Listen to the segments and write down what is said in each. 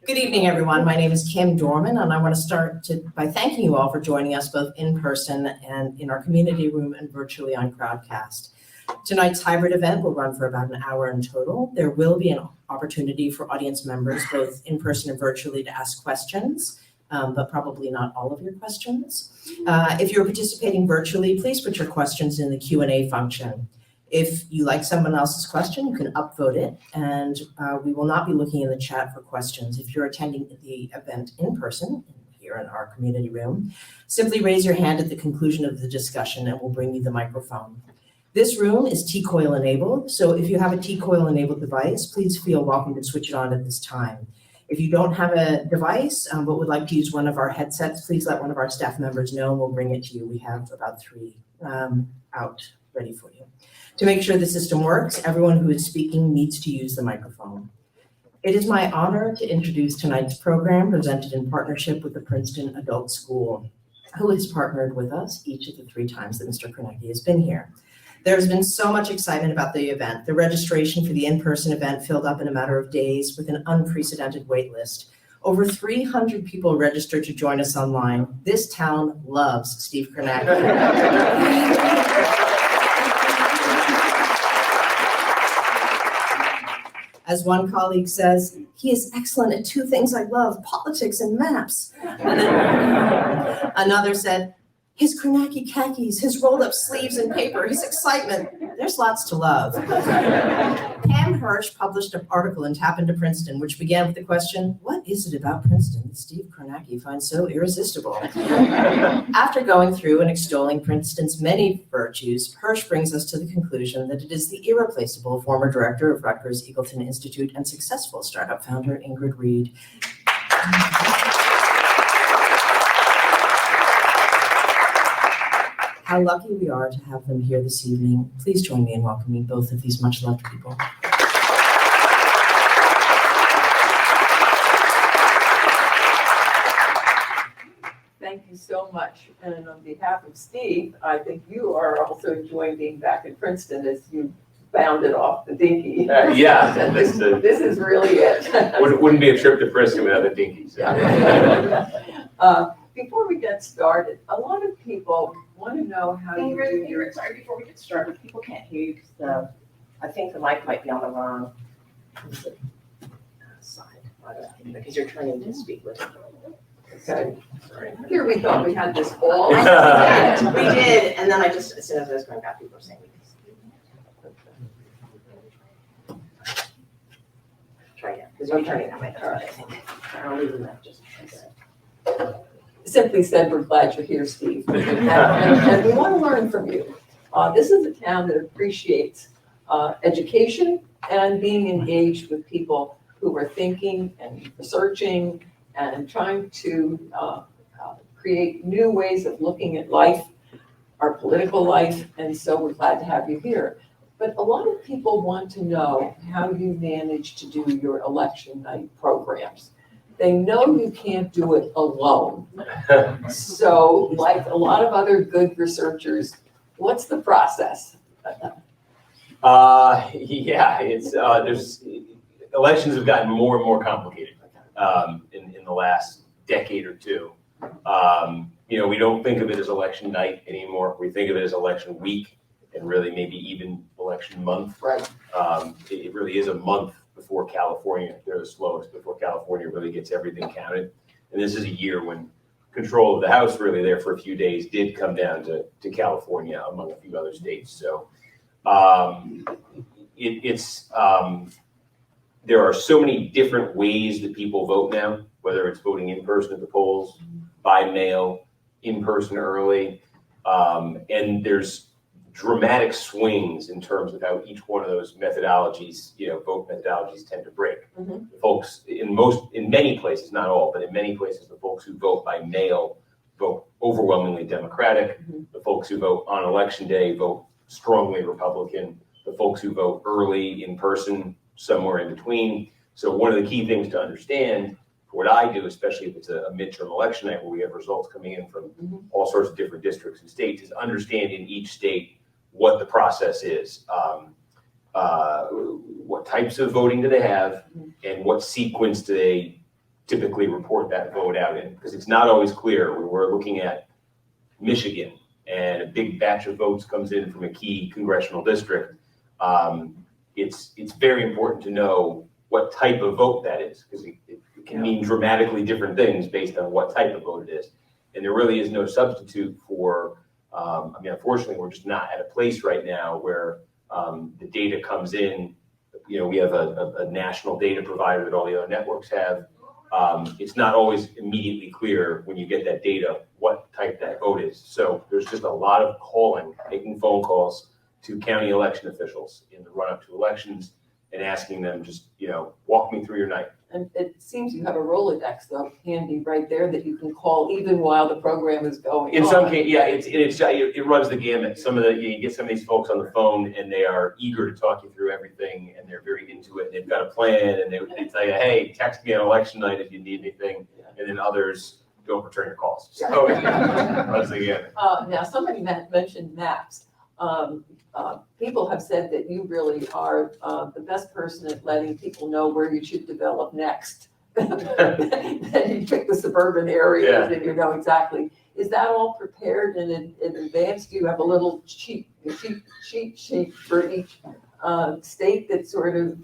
Good evening, everyone. My name is Kim Dorman, and I want to start by thanking you all for joining us both in person and in our community room and virtually on Crowdcast. Tonight's hybrid event will run for about an hour in total. There will be an opportunity for audience members, both in person and virtually, to ask questions, but probably not all of your questions. If you're participating virtually, please put your questions in the Q&A function. If you like someone else's question, you can upvote it, and we will not be looking in the chat for questions. If you're attending the event in person, here in our community room, simply raise your hand at the conclusion of the discussion and we'll bring you the microphone. This room is T-Coil enabled, so if you have a T-Coil enabled device, please feel welcome to switch it on at this time. If you don't have a device but would like to use one of our headsets, please let one of our staff members know and we'll bring it to you. We have about 3 out ready for you. To make sure the system works, everyone who is speaking needs to use the microphone. It is my honor to introduce tonight's program, presented in partnership with the Princeton Adult School, who has partnered with us each of the 3 times that Mr. Kornacki has been here. There's been so much excitement about the event. The registration for the in-person event filled up in a matter of days with an unprecedented wait list. Over 300 people registered to join us online. This town loves Steve Kornacki. As one colleague says, he is excellent at 2 things I love, politics and maps. Another said, his Kornacki khakis, his rolled up sleeves and paper, his excitement. There's lots to love. Pam Hirsch published an article in Tap into Princeton, which began with the question, what is it about Princeton that Steve Kornacki finds so irresistible? After going through and extolling Princeton's many virtues, Hirsch brings us to the conclusion that it is the irreplaceable former director of Rutgers Eagleton Institute and successful startup founder, Ingrid Reed. How lucky we are to have them here this evening. Please join me in welcoming both of these much-loved people. Thank you so much. And on behalf of Steve, I think you are also enjoying being back in Princeton as you bounded off the dinky. Yeah. This is really it. Wouldn't be a trip to Princeton without the dinkies. Before we get started, a lot of people want to know how you do your... Sorry, before we get started, people can't hear you because I think the mic might be on the wrong side, because you're turning to speak with it. Okay. Sorry. Here we thought we had this all. We did, and then I just, as soon as I was going back, people were saying, try again, because you're turning that way, all right, I think. I'll leave them that just. Simply said, we're glad you're here, Steve. And we want to learn from you. This is a town that appreciates education and being engaged with people who are thinking and researching and trying to create new ways of looking at life, our political life, and so we're glad to have you here. But a lot of people want to know how you manage to do your election night programs. They know you can't do it alone. So like a lot of other good researchers, what's the process? Yeah, it's elections have gotten more and more complicated in the last decade or 2. We don't think of it as election night anymore. We think of it as election week and really maybe even election month. Right. It really is a month before California. They're the slowest before California really gets everything counted. And this is a year when control of the House really there for a few days did come down to California among a few other states. So there are so many different ways that people vote now, whether it's voting in person at the polls, by mail, in person early, and there's dramatic swings in terms of how each one of those methodologies, vote methodologies tend to break. Mm-hmm. Folks in many places, not all, but in many places, the folks who vote by mail vote overwhelmingly Democratic. Mm-hmm. The folks who vote on election day vote strongly Republican. The folks who vote early in person, somewhere in between. So one of the key things to understand for what I do, especially if it's a midterm election night where we have results coming in from all sorts of different districts and states, is understand in each state what the process is, what types of voting do they have, and what sequence do they typically report that vote out in, because it's not always clear. When we're looking at Michigan and a big batch of votes comes in from a key congressional district, it's very important to know what type of vote that is, because it can mean dramatically different things based on what type of vote it is. And there really is no substitute for, I mean, unfortunately, we're just not at a place right now where the data comes in. You know, we have a national data provider that all the other networks have. It's not always immediately clear when you get that data what type that vote is. So there's just a lot of calling, making phone calls to county election officials in the run-up to elections and asking them, just, you know, walk me through your night. And it seems you have a Rolodex though handy right there that you can call even while the program is going In on. some cases, yeah, it runs the gamut. Some of you get some of these folks on the phone and they are eager to talk you through everything and they're very into it. They've got a plan and they tell you, hey, text me on election night if you need anything. And then others don't return your calls. So it runs the gamut. Now, somebody mentioned maps. People have said that you really are the best person at letting people know where you should develop next. Then you pick the suburban areas and you know exactly. Is that all prepared in advance? Do you have a little cheat sheet for each state that sort of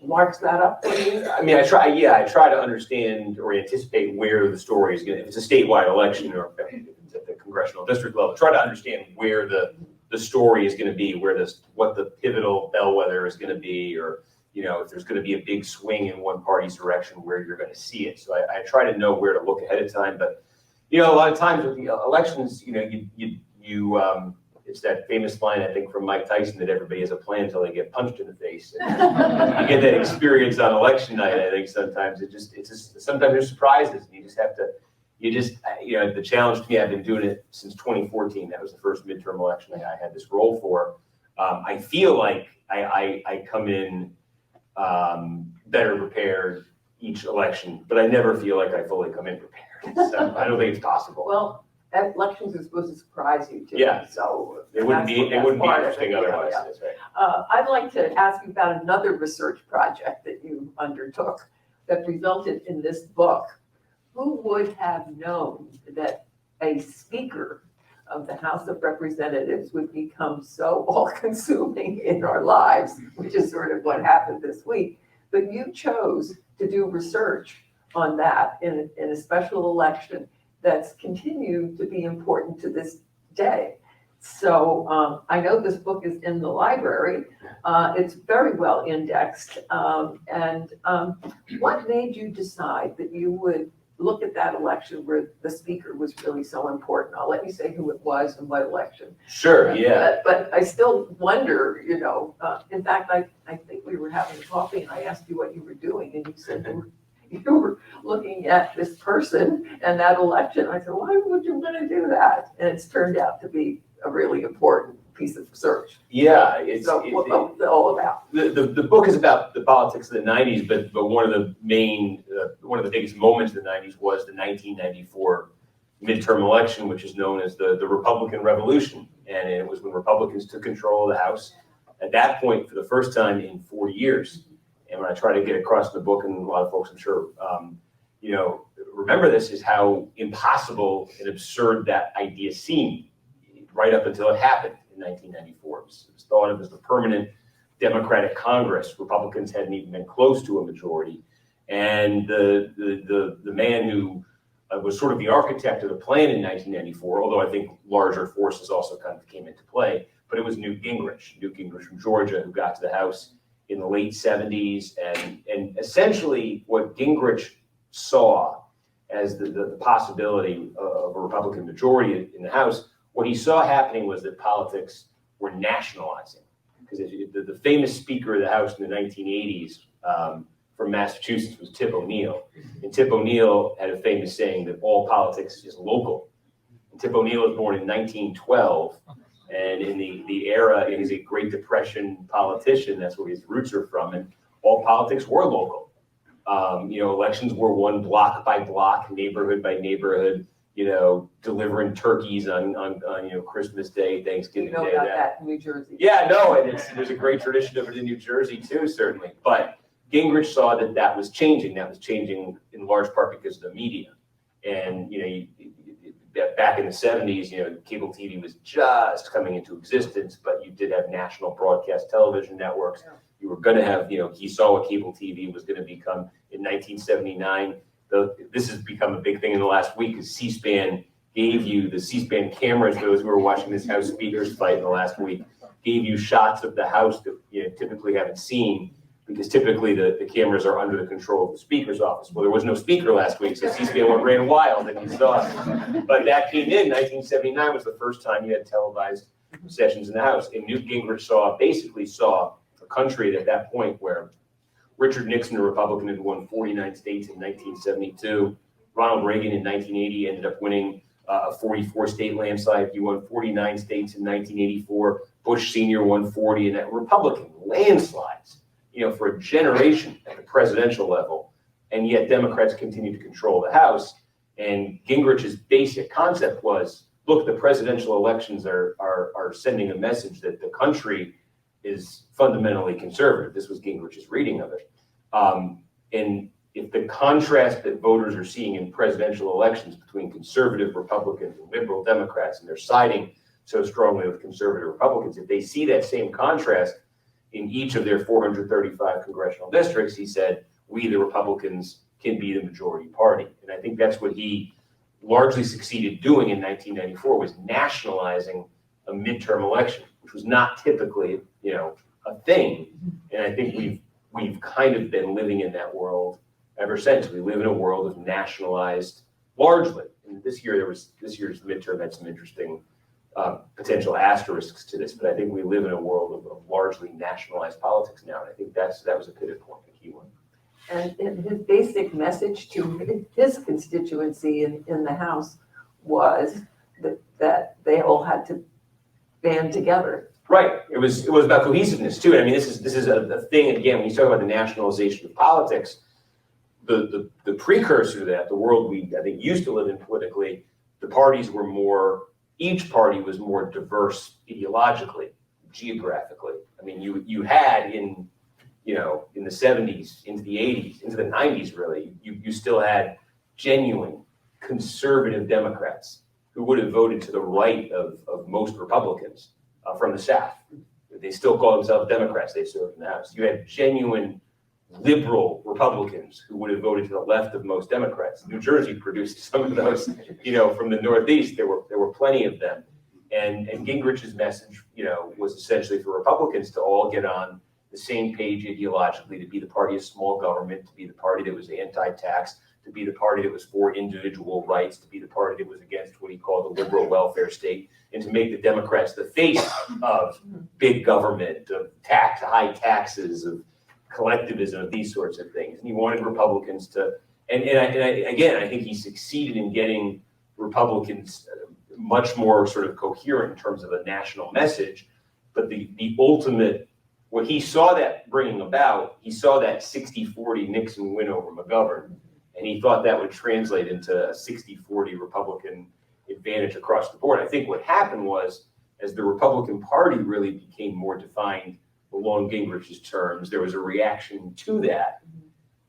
marks that up for you? I mean, I try to understand or anticipate where the story is going to, if it's a statewide election or if it's at the congressional district level, try to understand where the story is going to be, what the pivotal bellwether is going to be, or, you know, if there's going to be a big swing in one party's direction, where you're going to see it. So I try to know where to look ahead of time. But, you know, a lot of times with the elections, you know, it's that famous line, I think, from Mike Tyson, that everybody has a plan until they get punched in the face. And you get that experience on election night. I think sometimes sometimes there's surprises, and you just have to. You know, the challenge to me, I've been doing it since 2014. That was the first midterm election I had this role for. I feel like I come in better prepared each election, but I never feel like I fully come in prepared. So I don't think it's possible. Well, elections are supposed to surprise you too. Yeah. So it wouldn't be interesting otherwise. Yeah. That's right. I'd like to ask you about another research project that you undertook that resulted in this book. Who would have known that a speaker of the House of Representatives would become so all-consuming in our lives, which is sort of what happened this week. But you chose to do research on that in a special election that's continued to be important to this day. So I know this book is in the library. It's very well indexed. And what made you decide that you would look at that election where the speaker was really so important? I'll let you say who it was and what election. Sure, yeah. But I still wonder, you know, in fact, I think we were having coffee and I asked you what you were doing and you said you were looking at this person and that election. I said, why would you want to do that? And it's turned out to be a really important piece of research. Yeah, what's it all about? The book is about the politics of the 90s, but one of the biggest moments of the 90s was the 1994 midterm election, which is known as the Republican Revolution. And it was when Republicans took control of the House at that point for the first time in 4 years. And when I try to get across in the book, and a lot of folks, I'm sure, you know, remember this, is how impossible and absurd that idea seemed right up until it happened in 1994. It was thought of as the permanent Democratic Congress. Republicans hadn't even been close to a majority. And the man who was sort of the architect of the plan in 1994, although I think larger forces also kind of came into play, but it was Newt Gingrich from Georgia, who got to the House in the late 70s. And essentially what Gingrich saw as the possibility of a Republican majority in the House, what he saw happening was that politics were nationalizing. Because the famous Speaker of the House in the 1980s from Massachusetts was Tip O'Neill. And Tip O'Neill had a famous saying that all politics is local. And Tip O'Neill was born in 1912. And in the era, he was a Great Depression politician. That's where his roots are from. And all politics were local. You know, elections were won block by block, neighborhood by neighborhood. You know, delivering turkeys on you know, Christmas Day, Thanksgiving Day. You know about that in New Jersey. Yeah, no, and there's a great tradition of it in New Jersey too, certainly. But Gingrich saw that that was changing. That was changing in large part because of the media. And, back in the 70s, cable TV was just coming into existence, but you did have national broadcast television networks. You were going to have, he saw what cable TV was going to become in 1979. This has become a big thing in the last week, because C-SPAN gave you the C-SPAN cameras. Those who were watching this House Speakers fight in the last week gave you shots of the House that you typically haven't seen, because typically the cameras are under the control of the Speaker's office. Well, there was no Speaker last week, so C-SPAN ran wild, and you saw it. But that came in 1979 was the first time you had televised sessions in the House. And Newt Gingrich basically saw a country at that point where Richard Nixon, a Republican, had won 49 states in 1972. Ronald Reagan in 1980 ended up winning a 44-state landslide. He won 49 states in 1984. Bush Sr. won 40, and that Republican landslides, for a generation at the presidential level. And yet Democrats continue to control the House. And Gingrich's basic concept was, look, the presidential elections are sending a message that the country is fundamentally conservative. This was Gingrich's reading of it. And if the contrast that voters are seeing in presidential elections between conservative Republicans and liberal Democrats, and they're siding so strongly with conservative Republicans, if they see that same contrast in each of their 435 congressional districts, he said, we, the Republicans, can be the majority party. And I think that's what he largely succeeded doing in 1994, was nationalizing a midterm election, which was not typically, a thing. And I think we've kind of been living in that world ever since. We live in a world of nationalized, largely. And this year's midterm had some interesting potential asterisks to this, but I think we live in a world of largely nationalized politics now. And I think that was a pivot point, a key one. And his basic message to his constituency in the House was that they all had to band together. Right. It was about cohesiveness too. And I mean, this is a thing, again, when you talk about the nationalization of politics, the precursor to that, the world we, I think, used to live in politically, the parties were each party was more diverse ideologically, geographically. I mean, you had in the 70s, into the 80s, into the 90s, really, you still had genuine conservative Democrats who would have voted to the right of most Republicans from the South. They still call themselves Democrats. They served in the House. You had genuine liberal Republicans who would have voted to the left of most Democrats. New Jersey produced some of those, from the Northeast. There were plenty of them. And Gingrich's message, was essentially for Republicans to all get on the same page ideologically, to be the party of small government, to be the party that was anti-tax, to be the party that was for individual rights, to be the party that was against what he called the liberal welfare state, and to make the Democrats the face of big government, of high taxes, of collectivism, of these sorts of things. And he wanted Republicans to, and I think he succeeded in getting Republicans much more sort of coherent in terms of a national message. But the ultimate, what he saw that bringing about, he saw that 60-40 Nixon win over McGovern, and he thought that would translate into a 60-40 Republican advantage across the board. I think what happened was, as the Republican Party really became more defined along Gingrich's terms, there was a reaction to that.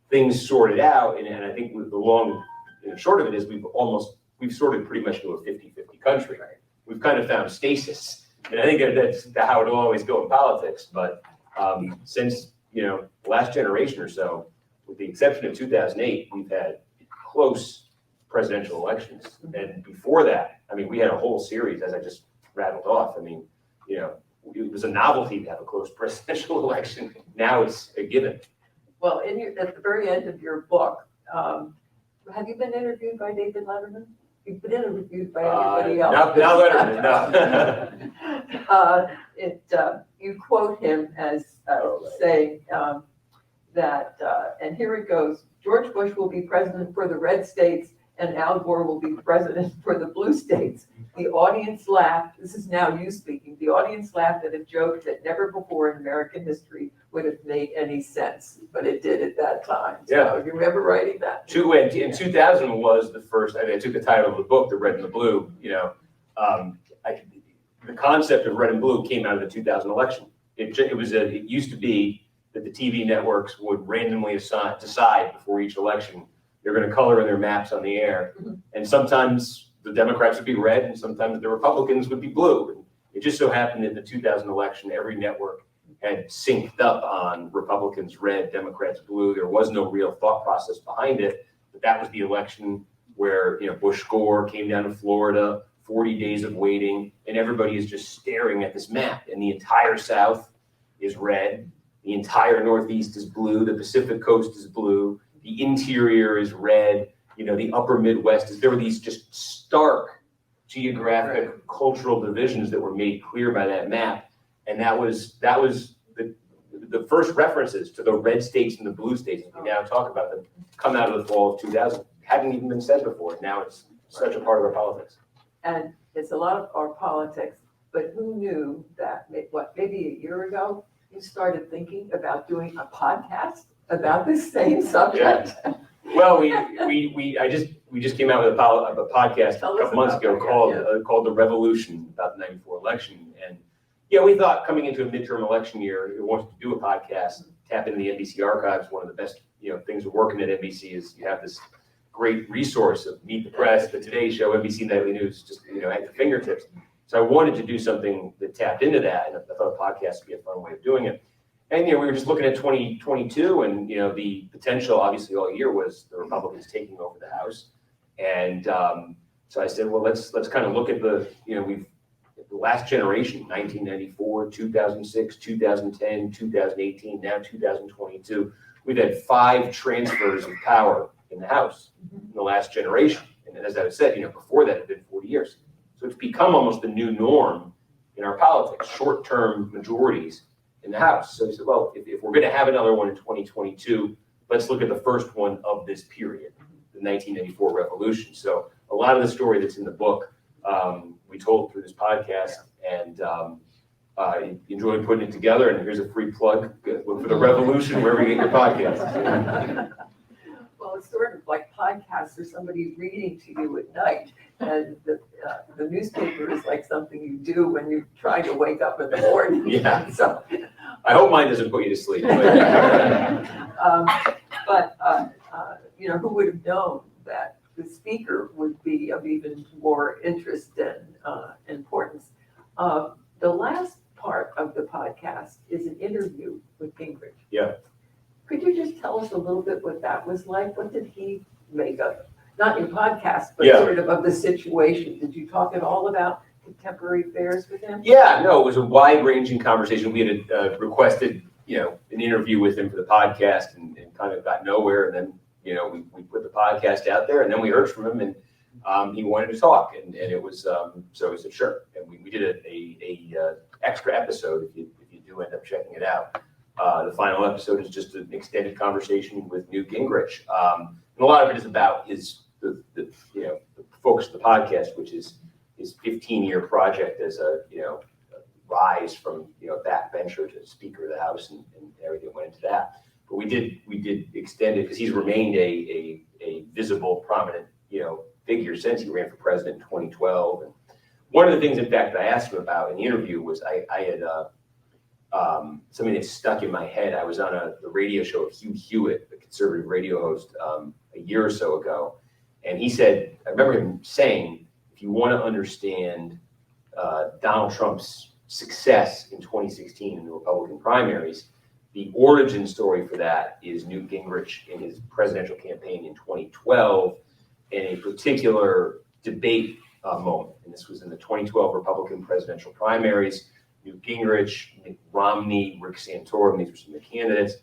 Things sorted out, and I think with the long and short of it is we've sorted pretty much into a 50-50 country. Right? We've kind of found stasis. And I think that's how it'll always go in politics. But since, the last generation or so, with the exception of 2008, we've had close presidential elections. And before that, I mean, we had a whole series, as I just rattled off. I mean, it was a novelty to have a close presidential election. Now it's a given. Well, at the very end of your book, have you been interviewed by David Letterman? You've been interviewed by everybody else. Not Letterman, no. You quote him as saying that, and here it goes, George Bush will be president for the red states and Al Gore will be president for the blue states. The audience laughed. This is now you speaking. The audience laughed at a joke that never before in American history would have made any sense, but it did at that time. Yeah. So you remember writing that? In 2000 was the first, I took the title of the book, The Red and the Blue, the concept of red and blue came out of the 2000 election. It used to be that the TV networks would randomly decide before each election. They're going to color in their maps on the air. And sometimes the Democrats would be red and sometimes the Republicans would be blue. And it just so happened in the 2000 election, every network had synced up on Republicans red, Democrats blue. There was no real thought process behind it. But that was the election where, Bush Gore came down to Florida, 40 days of waiting, and everybody is just staring at this map. And the entire South is red. The entire Northeast is blue. The Pacific Coast is blue. The interior is red. The upper Midwest is, there were these just stark geographic cultural divisions that were made clear by that map. And that was the first references to the red states and the blue states, as we now talk about them, come out of the fall of 2000. Hadn't even been said before. Now it's such a part of our politics. And it's a lot of our politics, but who knew that, maybe a year ago, you started thinking about doing a podcast about this same subject? Yeah. Well, we just came out with a podcast a couple months ago called The Revolution, about the 94 election. And we thought coming into a midterm election year, we wanted to do a podcast, tap into the NBC archives. One of the best things of working at NBC is you have this great resource of Meet the Press, the Today Show, NBC Nightly News, just at your fingertips. So I wanted to do something that tapped into that, and I thought a podcast would be a fun way of doing it. And we were just looking at 2022, and the potential, obviously, all year was the Republicans taking over the House. And so I said, well, let's kind of look at the last generation, 1994, 2006, 2010, 2018, now 2022. We've had 5 transfers of power in the House in the last generation. And as I said, before that, it had been 40 years. So it's become almost the new norm in our politics, short-term majorities in the House. So he said, well, if we're going to have another one in 2022, let's look at the first one of this period, the 1994 revolution. So a lot of the story that's in the book, we told through this podcast, and I enjoyed putting it together. And here's a free plug. Look for The Revolution wherever you get your podcast. Well, it's sort of like podcasts or somebody reading to you at night. And the newspaper is like something you do when you're trying to wake up in the morning. Yeah. So, I hope mine doesn't put you to sleep. Who would have known that the speaker would be of even more interest and importance? The last part of the podcast is an interview with Gingrich. Yeah. Could you just tell us a little bit what that was like? What did he make of, not your podcast, but sort of the situation? Did you talk at all about contemporary affairs with him? Yeah, no, it was a wide-ranging conversation. We had requested, an interview with him for the podcast and kind of got nowhere. And then, we put the podcast out there, and then we heard from him, and he wanted to talk, and it was so we said sure, and we did a extra episode if you do end up checking it out. The final episode is just an extended conversation with Newt Gingrich, and a lot of it is about the focus of the podcast, which is his 15-year project as a rise from backbencher to Speaker of the House and everything that went into that. But we did extend it because he's remained a visible, prominent figure since he ran for president in 2012. And one of the things, in fact, that I asked him about in the interview was I had something that stuck in my head. I was on the radio show of Hugh Hewitt, the conservative radio host, a year or so ago, and he said, I remember him saying, if you want to understand Donald Trump's success in 2016 in the Republican primaries, the origin story for that is Newt Gingrich in his presidential campaign in 2012 in a particular debate moment. And this was in the 2012 Republican presidential primaries. Newt Gingrich, Mitt Romney, Rick Santorum, these were some of the candidates.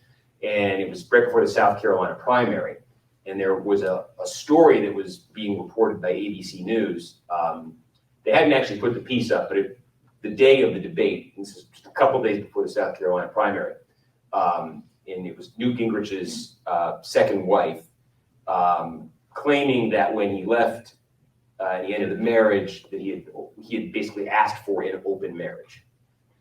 And it was right before the South Carolina primary. And there was a story that was being reported by ABC News. They hadn't actually put the piece up, but the day of the debate, and this is just a couple days before the South Carolina primary, and it was Newt Gingrich's second wife, claiming that when he left at the end of the marriage, that he had basically asked for an open marriage.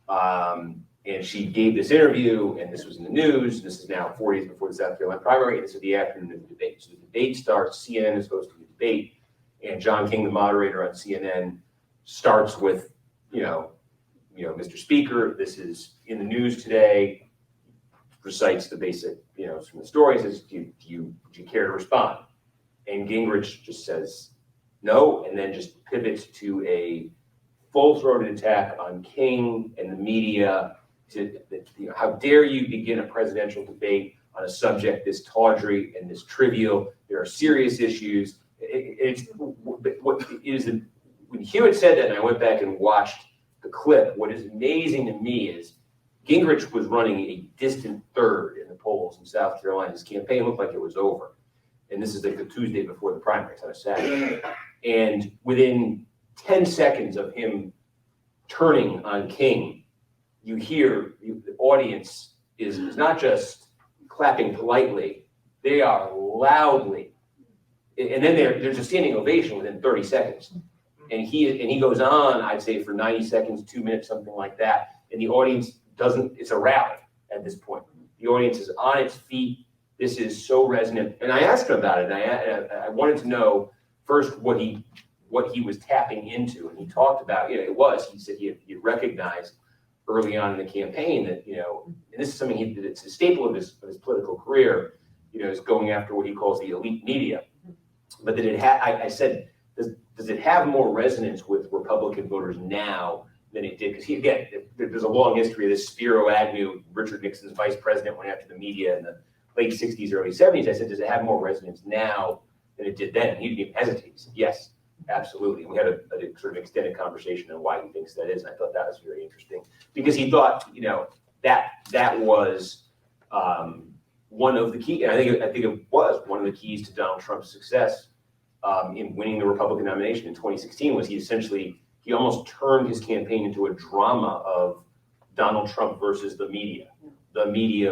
And she gave this interview, and this was in the news. This is now 4 days before the South Carolina primary, and this is the afternoon of the debate. So the debate starts, CNN is hosting the debate, and John King, the moderator on CNN, starts with, Mr. Speaker, this is in the news today. recites the basic, from the story, says, do you care to respond? And Gingrich just says no, and then just pivots to a full-throated attack on King and the media. How dare you begin a presidential debate on a subject this tawdry and this trivial? There are serious issues. When Hewitt said that, and I went back and watched the clip, what is amazing to me is Gingrich was running a distant third in the polls in South Carolina. His campaign looked like it was over. And this is like the Tuesday before the primaries on a Saturday. And within 10 seconds of him turning on King, you hear the audience is not just clapping politely, they are loudly. And then there's a standing ovation within 30 seconds. And he goes on, I'd say, for 90 seconds, 2 minutes, something like that. And the audience it's a rally at this point. The audience is on its feet. This is so resonant. And I asked him about it. And I wanted to know first what he was tapping into. And he talked about, he said he recognized early on in the campaign that, and this is something it's a staple of his political career, is going after what he calls the elite media. But that I said, does it have more resonance with Republican voters now than it did? Because there's a long history of this. Spiro Agnew, Richard Nixon's vice president, went after the media in the late 60s, early 70s. I said, does it have more resonance now than it did then? And he didn't even hesitate. He said, yes, absolutely. And we had a sort of extended conversation on why he thinks that is. And I thought that was very interesting because he thought, that was one of the key, and I think it was one of the keys to Donald Trump's success in winning the Republican nomination in 2016 was he almost turned his campaign into a drama of Donald Trump versus the media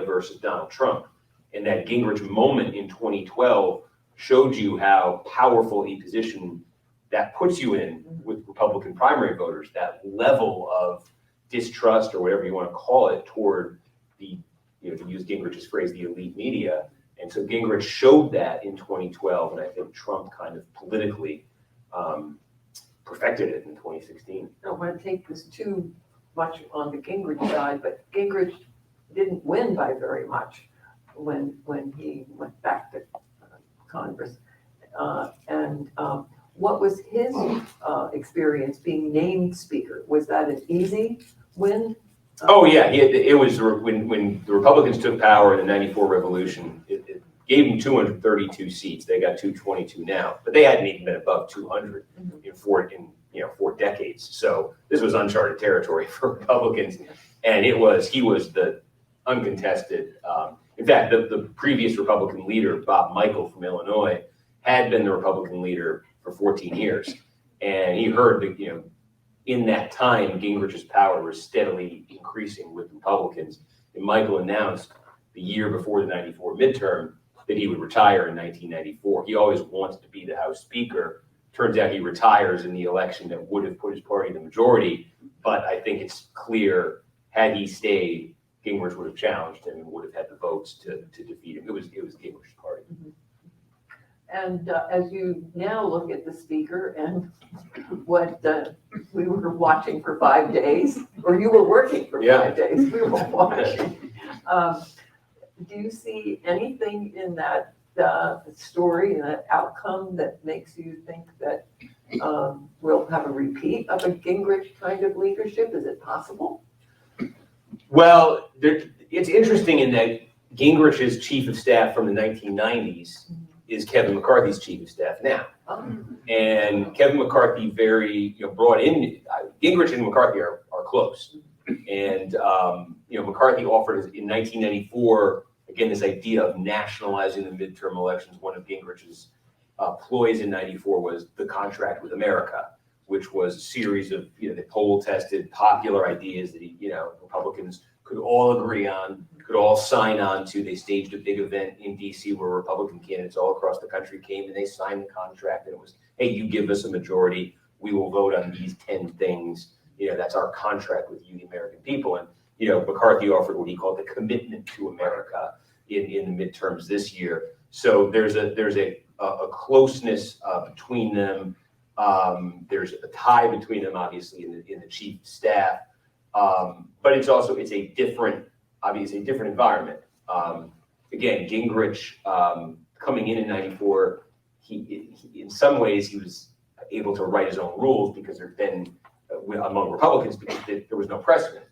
versus Donald Trump. And that Gingrich moment in 2012 showed you how powerful a position that puts you in with Republican primary voters, that level of distrust or whatever you want to call it toward the, to use Gingrich's phrase, the elite media. And so Gingrich showed that in 2012, and I think Trump kind of politically perfected it in 2016. I don't want to take this too much on the Gingrich side, but Gingrich didn't win by very much when he went back to Congress. What was his experience being named speaker? Was that an easy win? Oh yeah, it was when the Republicans took power in the '94 revolution. It gave them 232 seats. They got 222 now, but they hadn't even been above 200 in four decades. So this was uncharted territory for Republicans, and he was the uncontested. In fact, the previous Republican leader, Bob Michel from Illinois, had been the Republican leader for 14 years, and he heard that in that time, Gingrich's power was steadily increasing with Republicans. And Michel announced the year before the '94 midterm that he would retire in 1994. He always wanted to be the House Speaker. Turns out he retires in the election that would have put his party in the majority. But I think it's clear, had he stayed, Gingrich would have challenged him and would have had the votes to defeat him. It was Gingrich's party. And as you now look at the speaker and what we were watching for 5 days, or you were working for 5 days, we were watching. Do you see anything in that story and that outcome that makes you think that we'll have a repeat of a Gingrich kind of leadership? Is it possible? Well, it's interesting in that Gingrich's chief of staff from the 1990s is Kevin McCarthy's chief of staff now. And Kevin McCarthy brought in, Gingrich and McCarthy are close. And, McCarthy offered in 1994, again, this idea of nationalizing the midterm elections. One of Gingrich's ploys in '94 was the contract with America, which was a series of, the poll-tested popular ideas that Republicans could all agree on, could all sign on to. They staged a big event in DC where Republican candidates all across the country came and they signed the contract, and it was, hey, you give us a majority, we will vote on these 10 things. That's our contract with you, the American people. And, McCarthy offered what he called the commitment to America in the midterms this year. So there's a closeness between them. There's a tie between them, obviously, in the chief of staff. But it's a different environment. Again, Gingrich, coming in '94, he in some ways he was able to write his own rules because there'd been among Republicans because there was no precedent.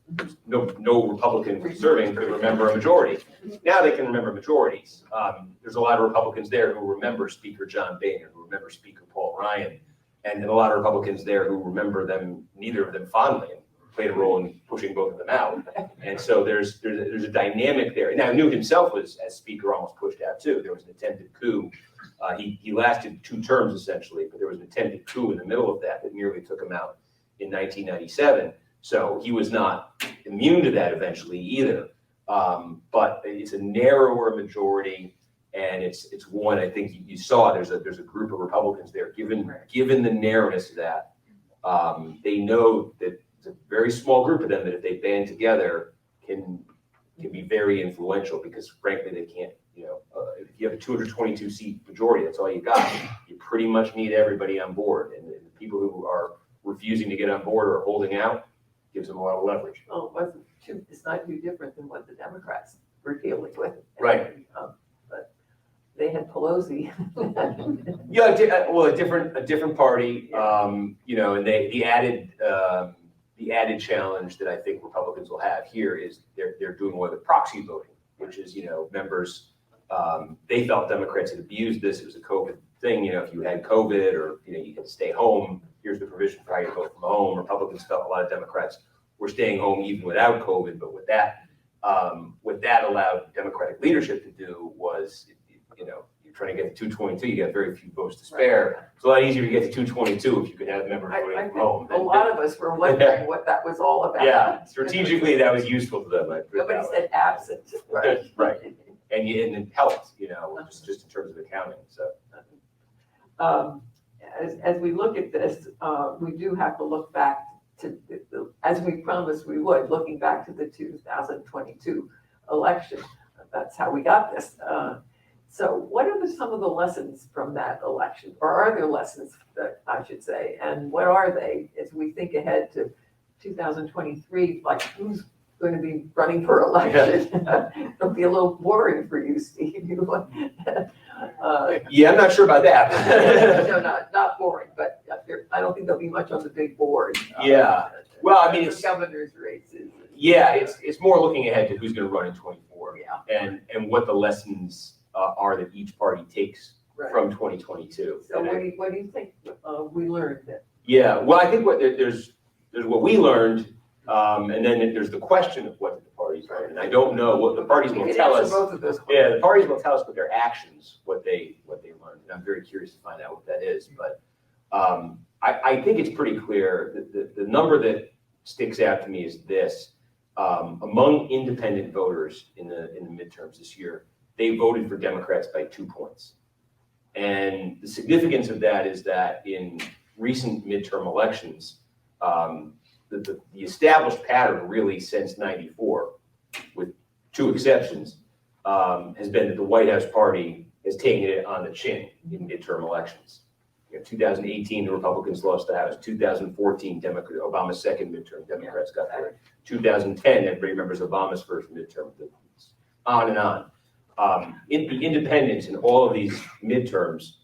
No Republican serving could remember a majority. Now they can remember majorities. There's a lot of Republicans there who remember Speaker John Boehner, who remember Speaker Paul Ryan, and a lot of Republicans there who remember them, neither of them fondly, and played a role in pushing both of them out. And so there's a dynamic there. Now Newt himself was, as Speaker, almost pushed out too. There was an attempted coup. He lasted 2 terms essentially, but there was an attempted coup in the middle of that nearly took him out in 1997. So he was not immune to that eventually either. But it's a narrower majority, and it's one I think you saw. There's a group of Republicans there. Given the narrowness of that, they know that it's a very small group of them that if they band together can be very influential because frankly they can't. If you have a 222 seat majority, that's all you got. You pretty much need everybody on board, and the people who are refusing to get on board or holding out gives them a lot of leverage. Oh, it's not too different than what the Democrats were dealing with. Right. But they had Pelosi. Yeah, a different party. And the added challenge that I think Republicans will have here is they're doing away with proxy voting, which is members. They felt Democrats had abused this. It was a COVID thing. If you had COVID or you had to stay home, here's the provision for how you vote from home. Republicans felt a lot of Democrats were staying home even without COVID, but what that allowed Democratic leadership to do was, you're trying to get to 222, you got very few votes to spare. It's a lot easier to get to 222 if you could have members voting from home. A lot of us were wondering what that was all about. Yeah, strategically that was useful to them. Nobody said absent. Right. And it helped, just in terms of accounting. So, as we look at this, we do have to look back to, as we promised we would, looking back to the 2022 election. That's how we got this. So what are some of the lessons from that election? Or are there lessons, that I should say? And what are they as we think ahead to 2023? Like who's going to be running for election? It'll be a little boring for you, Steve. yeah, I'm not sure about that. No, not boring, but I don't think there'll be much on the big board. Yeah. Well, I mean, it's governor's races. Yeah, it's more looking ahead to who's going to run in 24, Yeah. and what the lessons are that each party takes from 2022. So what do you think we learned? Yeah, well, I think there's what we learned, and then there's the question of what the parties learned. And I don't know what the parties will tell us. Both of those Yeah, the parties will tell us with their actions what they learned, and I'm very curious to find out what that is. But I think it's pretty clear that the number that sticks out to me is this: among independent voters in the midterms this year, they voted for Democrats by 2 points. And the significance of that is that in recent midterm elections, the established pattern really since '94, with 2 exceptions, has been that the White House party has taken it on the chin in midterm elections. 2018, the Republicans lost the House. 2014, Obama's second midterm, Democrats got there. 2010, everybody remembers Obama's first midterm. On and on. The independents in all of these midterms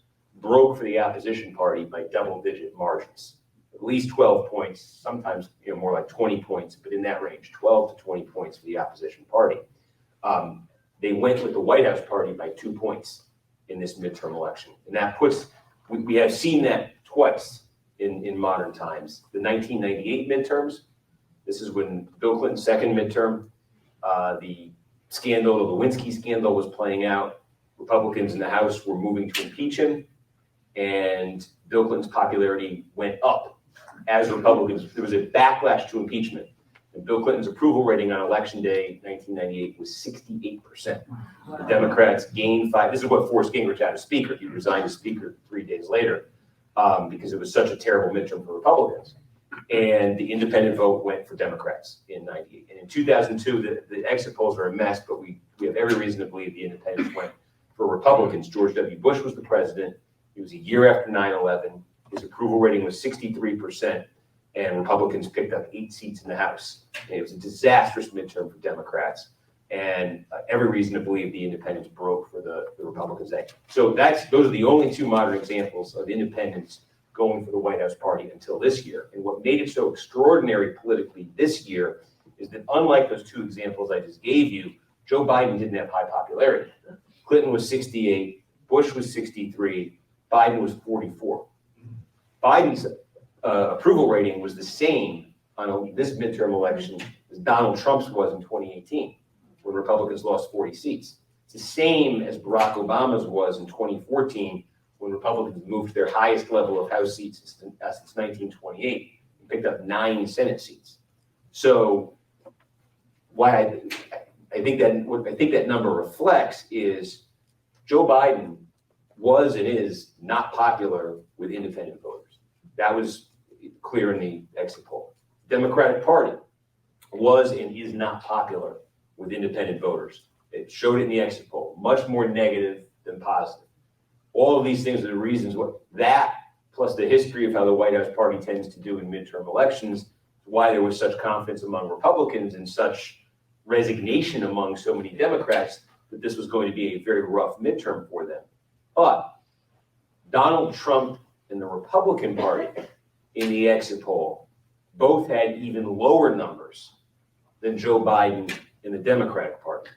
broke for the opposition party by double-digit margins, at least 12 points, sometimes more like 20 points, but in that range, 12 to 20 points for the opposition party. They went with the White House party by 2 points in this midterm election, and that puts. We have seen that twice in modern times. The 1998 midterms, this is when Bill Clinton's second midterm, the scandal, the Lewinsky scandal was playing out. Republicans in the House were moving to impeach him, and Bill Clinton's popularity went up as Republicans. There was a backlash to impeachment, and Bill Clinton's approval rating on Election Day 1998 was 68%. The Democrats gained 5. This is what forced Gingrich out as Speaker. He resigned as Speaker 3 days later because it was such a terrible midterm for Republicans. And the independent vote went for Democrats in '98. And in 2002, the exit polls are a mess, but we have every reason to believe the independents went for Republicans. George W. Bush was the president. It was a year after 9/11. His approval rating was 63%, and Republicans picked up 8 seats in the House. And it was a disastrous midterm for Democrats. and every reason to believe the independents broke for the Republicans. So those are the only two modern examples of independents going for the White House party until this year. And what made it so extraordinary politically this year is that unlike those two examples I just gave you, Joe Biden didn't have high popularity. Clinton was 68, Bush was 63, Biden was 44. Biden's approval rating was the same on this midterm election as Donald Trump's was in 2018, when Republicans lost 40 seats. It's the same as Barack Obama's was in 2014, when Republicans moved to their highest level of House seats since 1928 and picked up 9 Senate seats. So why I think that number reflects is Joe Biden was and is not popular with independent voters. That was clear in the exit poll. Democratic Party was and is not popular with independent voters. It showed it in the exit poll, much more negative than positive. All of these things are the reasons that, plus the history of how the White House party tends to do in midterm elections, why there was such confidence among Republicans and such resignation among so many Democrats that this was going to be a very rough midterm for them. But Donald Trump and the Republican Party in the exit poll both had even lower numbers than Joe Biden in the Democratic Party.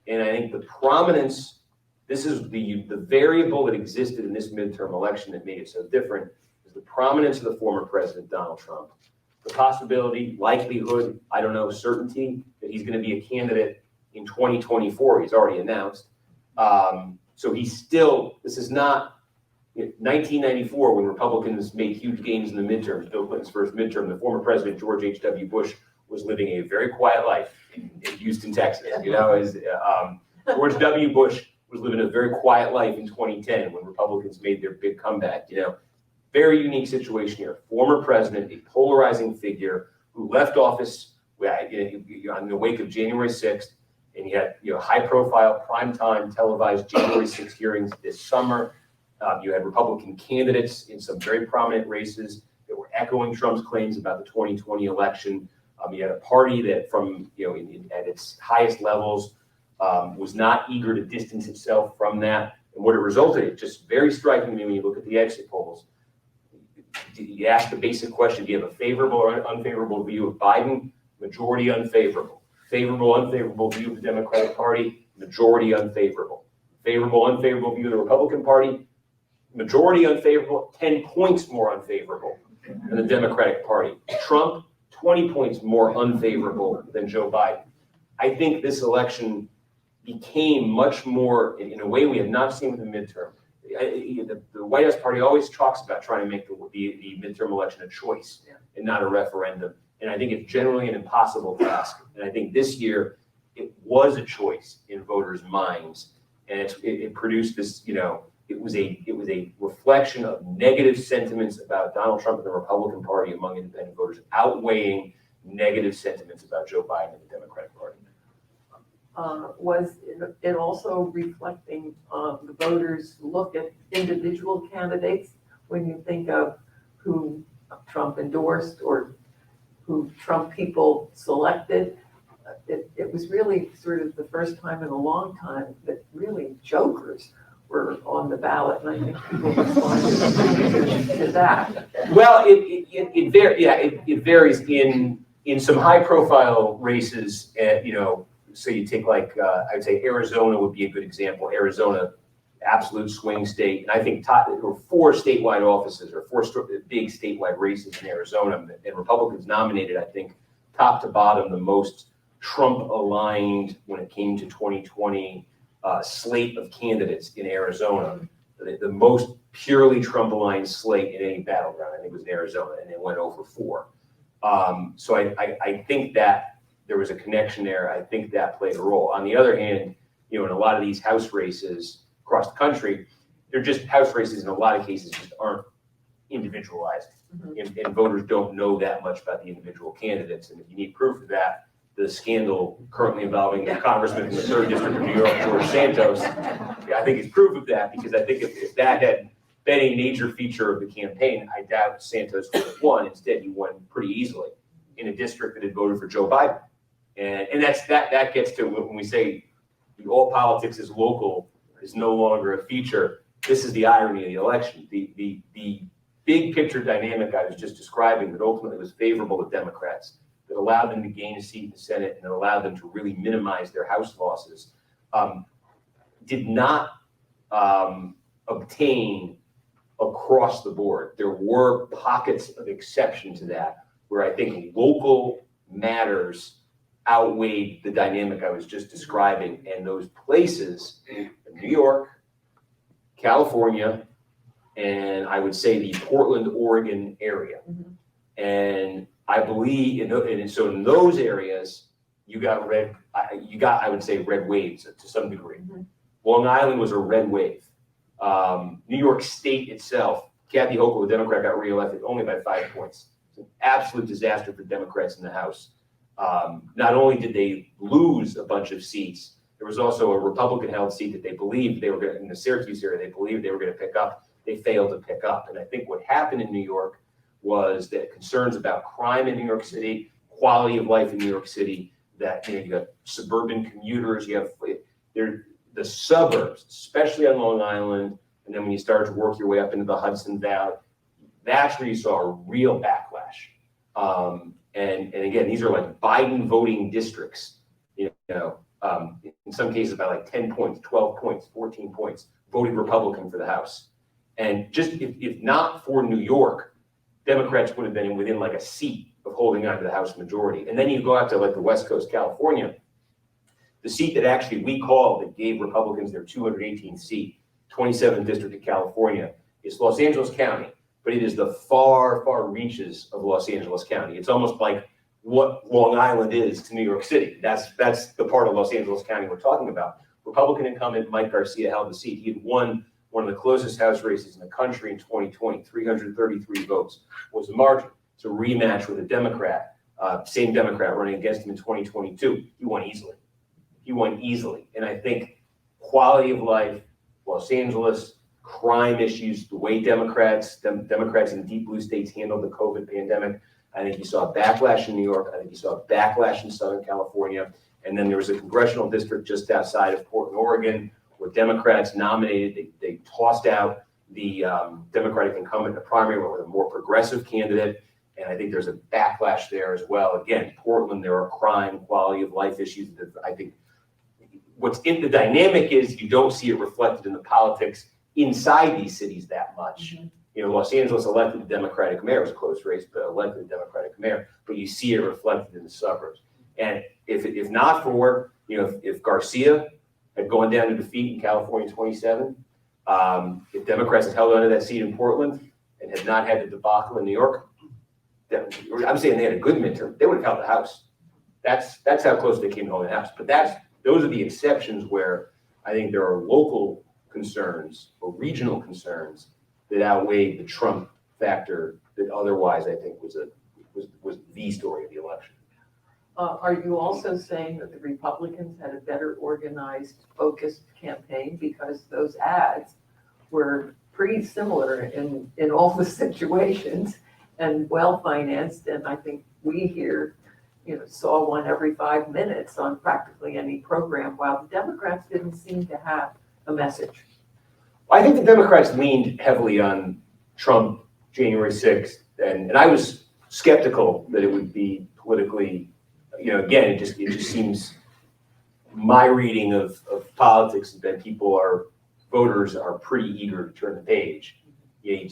And I think the prominence, this is the variable that existed in this midterm election that made it so different, is the prominence of the former president, Donald Trump. The possibility, likelihood, I don't know, certainty that he's going to be a candidate in 2024. He's already announced. So he's still, this is not 1994 when Republicans made huge gains in the midterms, Bill Clinton's first midterm. The former president, George H.W. Bush, was living a very quiet life in Houston, Texas. George W. Bush was living a very quiet life in 2010 when Republicans made their big comeback. Very unique situation here. Former president, a polarizing figure who left office in the wake of January 6th, and you had high-profile, primetime, televised January 6th hearings this summer. You had Republican candidates in some very prominent races that were echoing Trump's claims about the 2020 election. You had a party that, from at its highest levels, was not eager to distance itself from that. And what it resulted in, just very striking to me when you look at the exit polls, you ask the basic question: do you have a favorable or unfavorable view of Biden? Majority unfavorable. Favorable, unfavorable view of the Democratic Party? Majority unfavorable. Favorable, unfavorable view of the Republican Party? Majority unfavorable, 10 points more unfavorable than the Democratic Party. Trump, 20 points more unfavorable than Joe Biden. I think this election became much more, in a way we have not seen with the midterm. The White House party always talks about trying to make the midterm election a choice and not a referendum. And I think it's generally an impossible task. And I think this year it was a choice in voters' minds, and it produced this. It was a reflection of negative sentiments about Donald Trump and the Republican Party among independent voters, outweighing negative sentiments about Joe Biden and the Democratic Party. Was it also reflecting the voters' look at individual candidates when you think of who Trump endorsed or who Trump people selected? It was really sort of the first time in a long time that really jokers were on the ballot, and I think people responded to that. Well, it varies in some high-profile races. So you take I'd say Arizona would be a good example. Arizona, absolute swing state, and I think there were 4 statewide offices or 4 big statewide races in Arizona, and Republicans nominated, I think, top to bottom, the most Trump-aligned when it came to 2020 slate of candidates in Arizona. The most purely Trump-aligned slate in any battleground, I think, was in Arizona, and it went over 4. So I think that there was a connection there. I think that played a role. On the other hand, in a lot of these House races across the country, they're just House races in a lot of cases just aren't individualized. Mm-hmm. And voters don't know that much about the individual candidates. And if you need proof of that, the scandal currently involving the congressman from the 3rd District of New York, George Santos, I think is proof of that, because I think if that had been a major feature of the campaign, I doubt Santos would have won. Instead, he won pretty easily in a district that had voted for Joe Biden. And that gets to when we say all politics is local is no longer a feature. This is the irony of the election. The big picture dynamic I was just describing that ultimately was favorable to Democrats, that allowed them to gain a seat in the Senate and allowed them to really minimize their House losses, did not obtain across the board. There were pockets of exception to that, where I think local matters outweighed the dynamic I was just describing. And those places, New York, California, and I would say the Portland, Oregon area. And I believe, so in those areas, you got, I would say, red waves to some degree. Long Island was a red wave. New York State itself, Kathy Hochul, the Democrat, got reelected only by 5 points. It's an absolute disaster for Democrats in the House. Not only did they lose a bunch of seats, there was also a Republican-held seat that they believed they were going to, in the Syracuse area, they believed they were going to pick up. They failed to pick up. And I think what happened in New York was that concerns about crime in New York City, quality of life in New York City, that you got suburban commuters, you have the suburbs, especially on Long Island, and then when you start to work your way up into the Hudson Valley, that's where you saw a real backlash. And again, these are like Biden voting districts, in some cases by like 10 points, 12 points, 14 points, voted Republican for the House. And just if not for New York, Democrats would have been within like a seat of holding on to the House majority. And then you go out to like the West Coast, California, the seat that actually we called that gave Republicans their 218th seat, 27th district of California, is Los Angeles County. But it is the far, far reaches of Los Angeles County. It's almost like what Long Island is to New York City. That's the part of Los Angeles County we're talking about. Republican incumbent Mike Garcia held the seat. He had won one of the closest House races in the country in 2020, 333 votes was the margin. It's a rematch with a Democrat, same Democrat running against him in 2022. He won easily. And I think quality of life, Los Angeles, crime issues, the way Democrats in deep blue states handled the COVID pandemic. I think you saw a backlash in New York. I think you saw a backlash in Southern California. And then there was a congressional district just outside of Portland, Oregon, where Democrats nominated, they tossed out the Democratic incumbent in the primary with a more progressive candidate. And I think there's a backlash there as well. Again, Portland, there are crime, quality of life issues that I think what's in the dynamic is you don't see it reflected in the politics inside these cities that much. Los Angeles elected a Democratic mayor. It was a close race, but elected a Democratic mayor. But you see it reflected in the suburbs. And if not for, if Garcia had gone down to defeat in California 27, if Democrats had held onto that seat in Portland and had not had the debacle in New York, I'm saying they had a good midterm, they would have held the House. That's how close they came to holding the House. But those are the exceptions where I think there are local concerns or regional concerns that outweigh the Trump factor that otherwise I think was the story of the election. Are you also saying that the Republicans had a better organized, focused campaign because those ads were pretty similar in all the situations and well-financed? And I think we here, saw one every 5 minutes on practically any program, while the Democrats didn't seem to have a message. I think the Democrats leaned heavily on Trump January 6th, and I was skeptical that it would be politically, again, it just seems my reading of politics is that voters are pretty eager to turn the page. You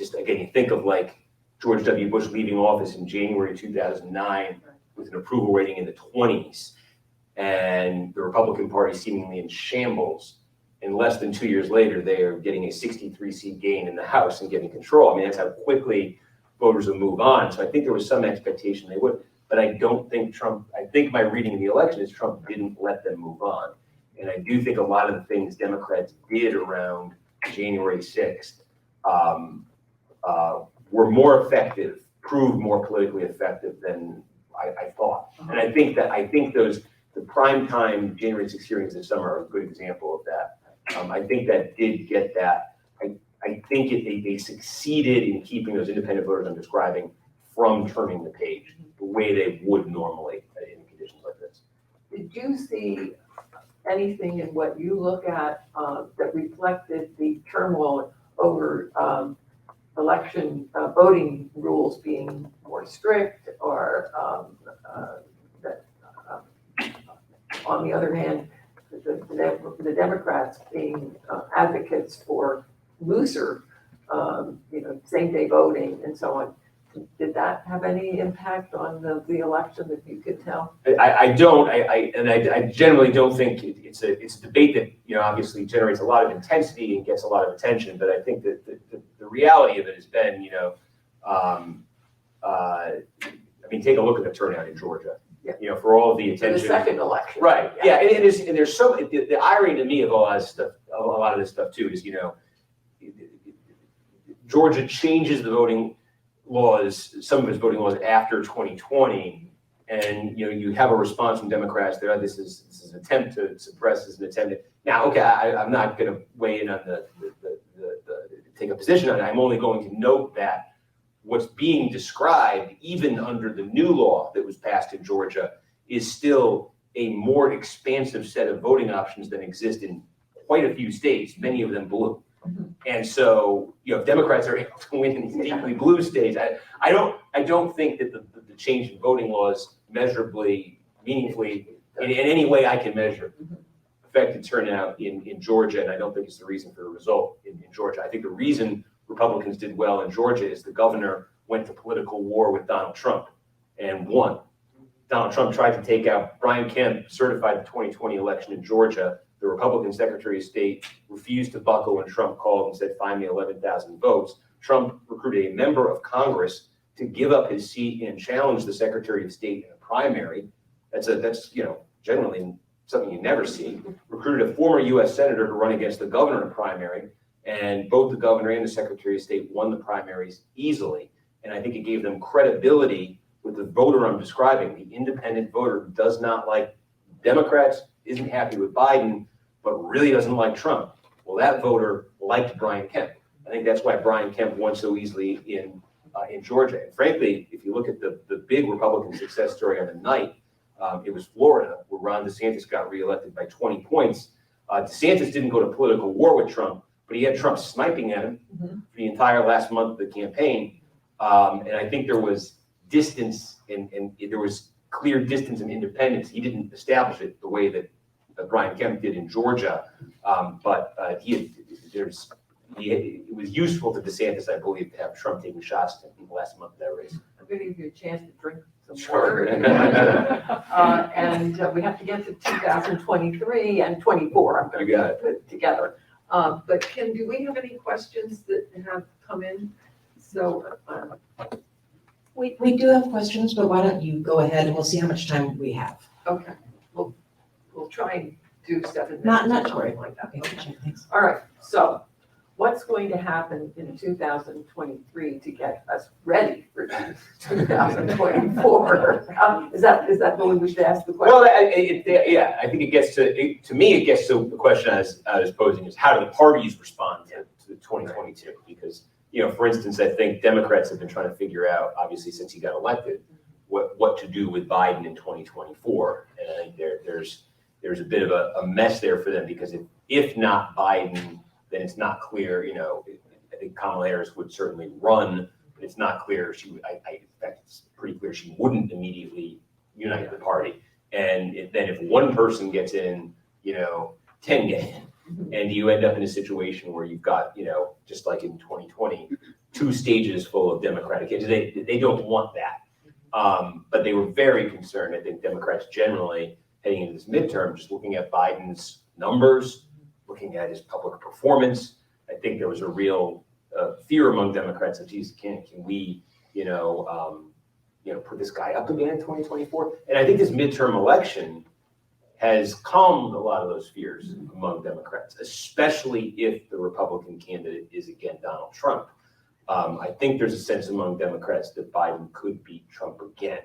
think of like George W. Bush leaving office in January 2009 with an approval rating in the 20s, and the Republican Party seemingly in shambles. And less than 2 years later, they are getting a 63-seat gain in the House and getting control. I mean, that's how quickly voters will move on. So I think there was some expectation they would. But I don't think I think my reading of the election is Trump didn't let them move on. And I do think a lot of the things Democrats did around January 6th were more effective, proved more politically effective than I thought. And I think the primetime January 6th hearings this summer are a good example of that. I think that did get that. I think they succeeded in keeping those independent voters I'm describing from turning the page the way they would normally in conditions like this. you see anything in what you look at that reflected the turmoil over election voting rules being more strict, or that on the other hand, the Democrats being advocates for looser, same-day voting and so on? Did that have any impact on the election that you could tell? I don't. I generally don't think it's a debate that obviously generates a lot of intensity and gets a lot of attention. But I think that the reality of it has been, take a look at the turnout in Georgia. Yeah. For all of the For attention. the second election. Right. Yeah. And it is. And there's so the irony to me of all that stuff, a lot of this stuff too, is Georgia changes the voting laws, some of its voting laws after 2020, and you have a response from Democrats that this is an attempt to suppress, this is an attempt. Now, okay, I'm not going to weigh in on the take a position on it. I'm only going to note that what's being described, even under the new law that was passed in Georgia, is still a more expansive set of voting options than exist in quite a few states, many of them blue. And so, if Democrats are able to win in these deeply blue states, I don't think that the change in voting laws measurably, meaningfully, in any way I can measure, affected turnout in Georgia, and I don't think it's the reason for the result in Georgia. I think the reason Republicans did well in Georgia is the governor went to political war with Donald Trump and won. Donald Trump tried to take out Brian Kemp, certified the 2020 election in Georgia. The Republican Secretary of State refused to buckle when Trump called and said, "Find me 11,000 votes." Trump recruited a member of Congress to give up his seat and challenge the Secretary of State in a primary. That's generally something you never see. Recruited a former U.S. Senator to run against the governor in a primary, and both the governor and the Secretary of State won the primaries easily. And I think it gave them credibility with the voter I'm describing, the independent voter who does not like Democrats, isn't happy with Biden, but really doesn't like Trump. Well, that voter liked Brian Kemp. I think that's why Brian Kemp won so easily in Georgia. And frankly, if you look at the big Republican success story on the night, it was Florida, where Ron DeSantis got reelected by 20 points. DeSantis didn't go to political war with Trump, but he had Trump sniping at him for the entire last month of the campaign. And I think there was distance and there was clear distance and independence. He didn't establish it the way that Brian Kemp did in Georgia, but it was useful to DeSantis, I believe, to have Trump taking shots at him in the last month of that race. I'm going to give you a chance to drink some Sure. water. And we have to get to 2023 and 24. I'm going to put it together. But Kim, do we have any questions that have come in? So We do have questions, but why don't you go ahead and we'll see how much time we have. okay, we'll try and do 7 minutes. Not or to worry. something like that. Okay, thanks. All right, so what's going to happen in 2023 to get us ready for 2024? Is that the way we should ask the question? Well, I think it gets to me, it gets to the question I was posing is how do the parties respond to 2022? Because, for instance, I think Democrats have been trying to figure out, obviously, since he got elected, what to do with Biden in 2024. And I think there's a bit of a mess there for them, because if not Biden, then it's not clear. I think Kamala Harris would certainly run, but it's not clear. In fact, it's pretty clear she wouldn't immediately unite the party. And then if one person gets in, 10 get in. And you end up in a situation where you've got, just like in 2020, 2 stages full of Democratic candidates. They don't want that. But they were very concerned, I think, Democrats generally, heading into this midterm, just looking at Biden's numbers, looking at his public performance. I think there was a real fear among Democrats of, geez, can we, put this guy up again in 2024? And I think this midterm election has calmed a lot of those fears among Democrats, especially if the Republican candidate is again Donald Trump. I think there's a sense among Democrats that Biden could beat Trump again.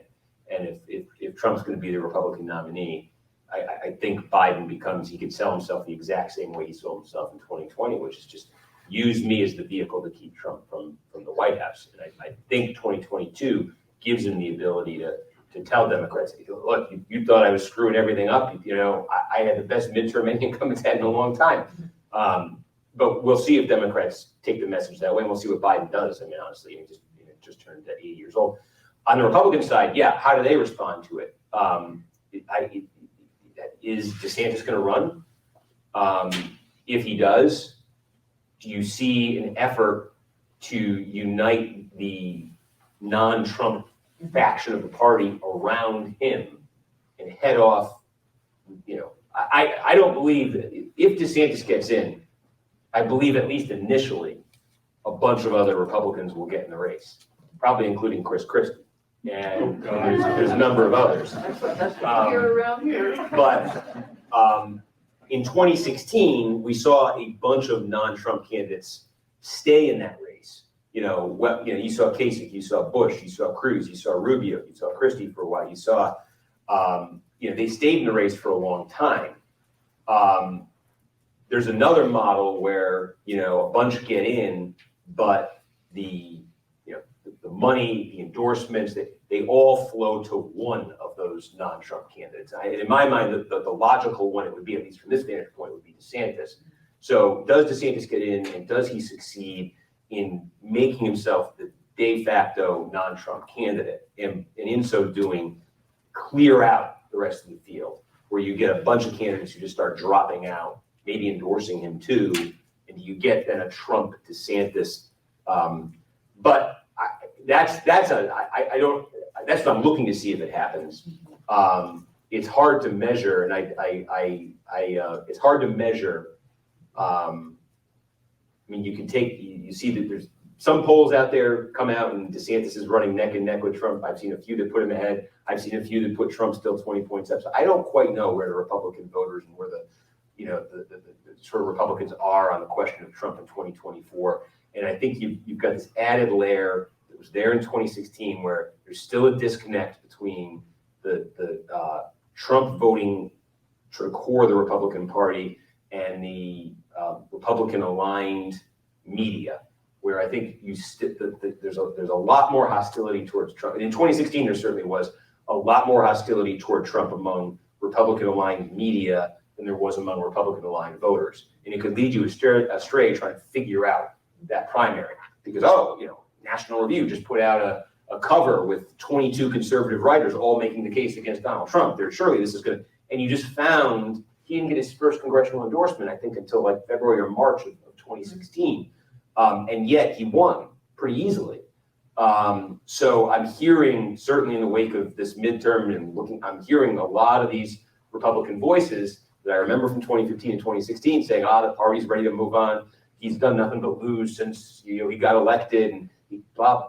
And if Trump's going to be the Republican nominee, I think Biden he could sell himself the exact same way he sold himself in 2020, which is just use me as the vehicle to keep Trump from the White House. And I think 2022 gives him the ability to tell Democrats, look, you thought I was screwing everything up. I had the best midterm any incumbents had in a long time. But we'll see if Democrats take the message that way, and we'll see what Biden does. I mean, honestly, he just turned 80 years old. On the Republican side, yeah, how do they respond to it? Is DeSantis going to run? If he does, do you see an effort to unite the non-Trump faction of the party around him and head off? I don't believe that if DeSantis gets in, I believe at least initially a bunch of other Republicans will get in the race, probably including Chris Christie. And there's a number of others. That's what we hear around here. But in 2016, we saw a bunch of non-Trump candidates stay in that race. You saw Kasich, you saw Bush, you saw Cruz, you saw Rubio, you saw Christie for a while. You saw, they stayed in the race for a long time. There's another model where, a bunch get in, but the money, the endorsements, they all flow to one of those non-Trump candidates. In my mind, the logical one, it would be, at least from this vantage point, would be DeSantis. So does DeSantis get in, and does he succeed in making himself the de facto non-Trump candidate, and in so doing, clear out the rest of the field, where you get a bunch of candidates who just start dropping out, maybe endorsing him too, and you get then a Trump DeSantis. But that's what I'm looking to see if it happens. It's hard to measure, and it's hard to measure. You see that there's some polls out there come out and DeSantis is running neck and neck with Trump. I've seen a few that put him ahead. I've seen a few that put Trump still 20 points up. So I don't quite know where the Republican voters and where the sort of Republicans are on the question of Trump in 2024. And I think you've got this added layer that was there in 2016, where there's still a disconnect between the Trump voting sort of core of the Republican Party and the Republican aligned media, where I think there's a lot more hostility towards Trump. And in 2016, there certainly was a lot more hostility toward Trump among Republican aligned media than there was among Republican aligned voters. And it could lead you astray trying to figure out that primary, because National Review just put out a cover with 22 conservative writers all making the case against Donald Trump. Surely this is good. And you just found he didn't get his first congressional endorsement, I think, until like February or March of 2016. And yet he won pretty easily. So I'm hearing, certainly in the wake of this midterm and I'm hearing a lot of these Republican voices that I remember from 2015 and 2016 saying, the party's ready to move on. He's done nothing but lose since he got elected, and blah, blah.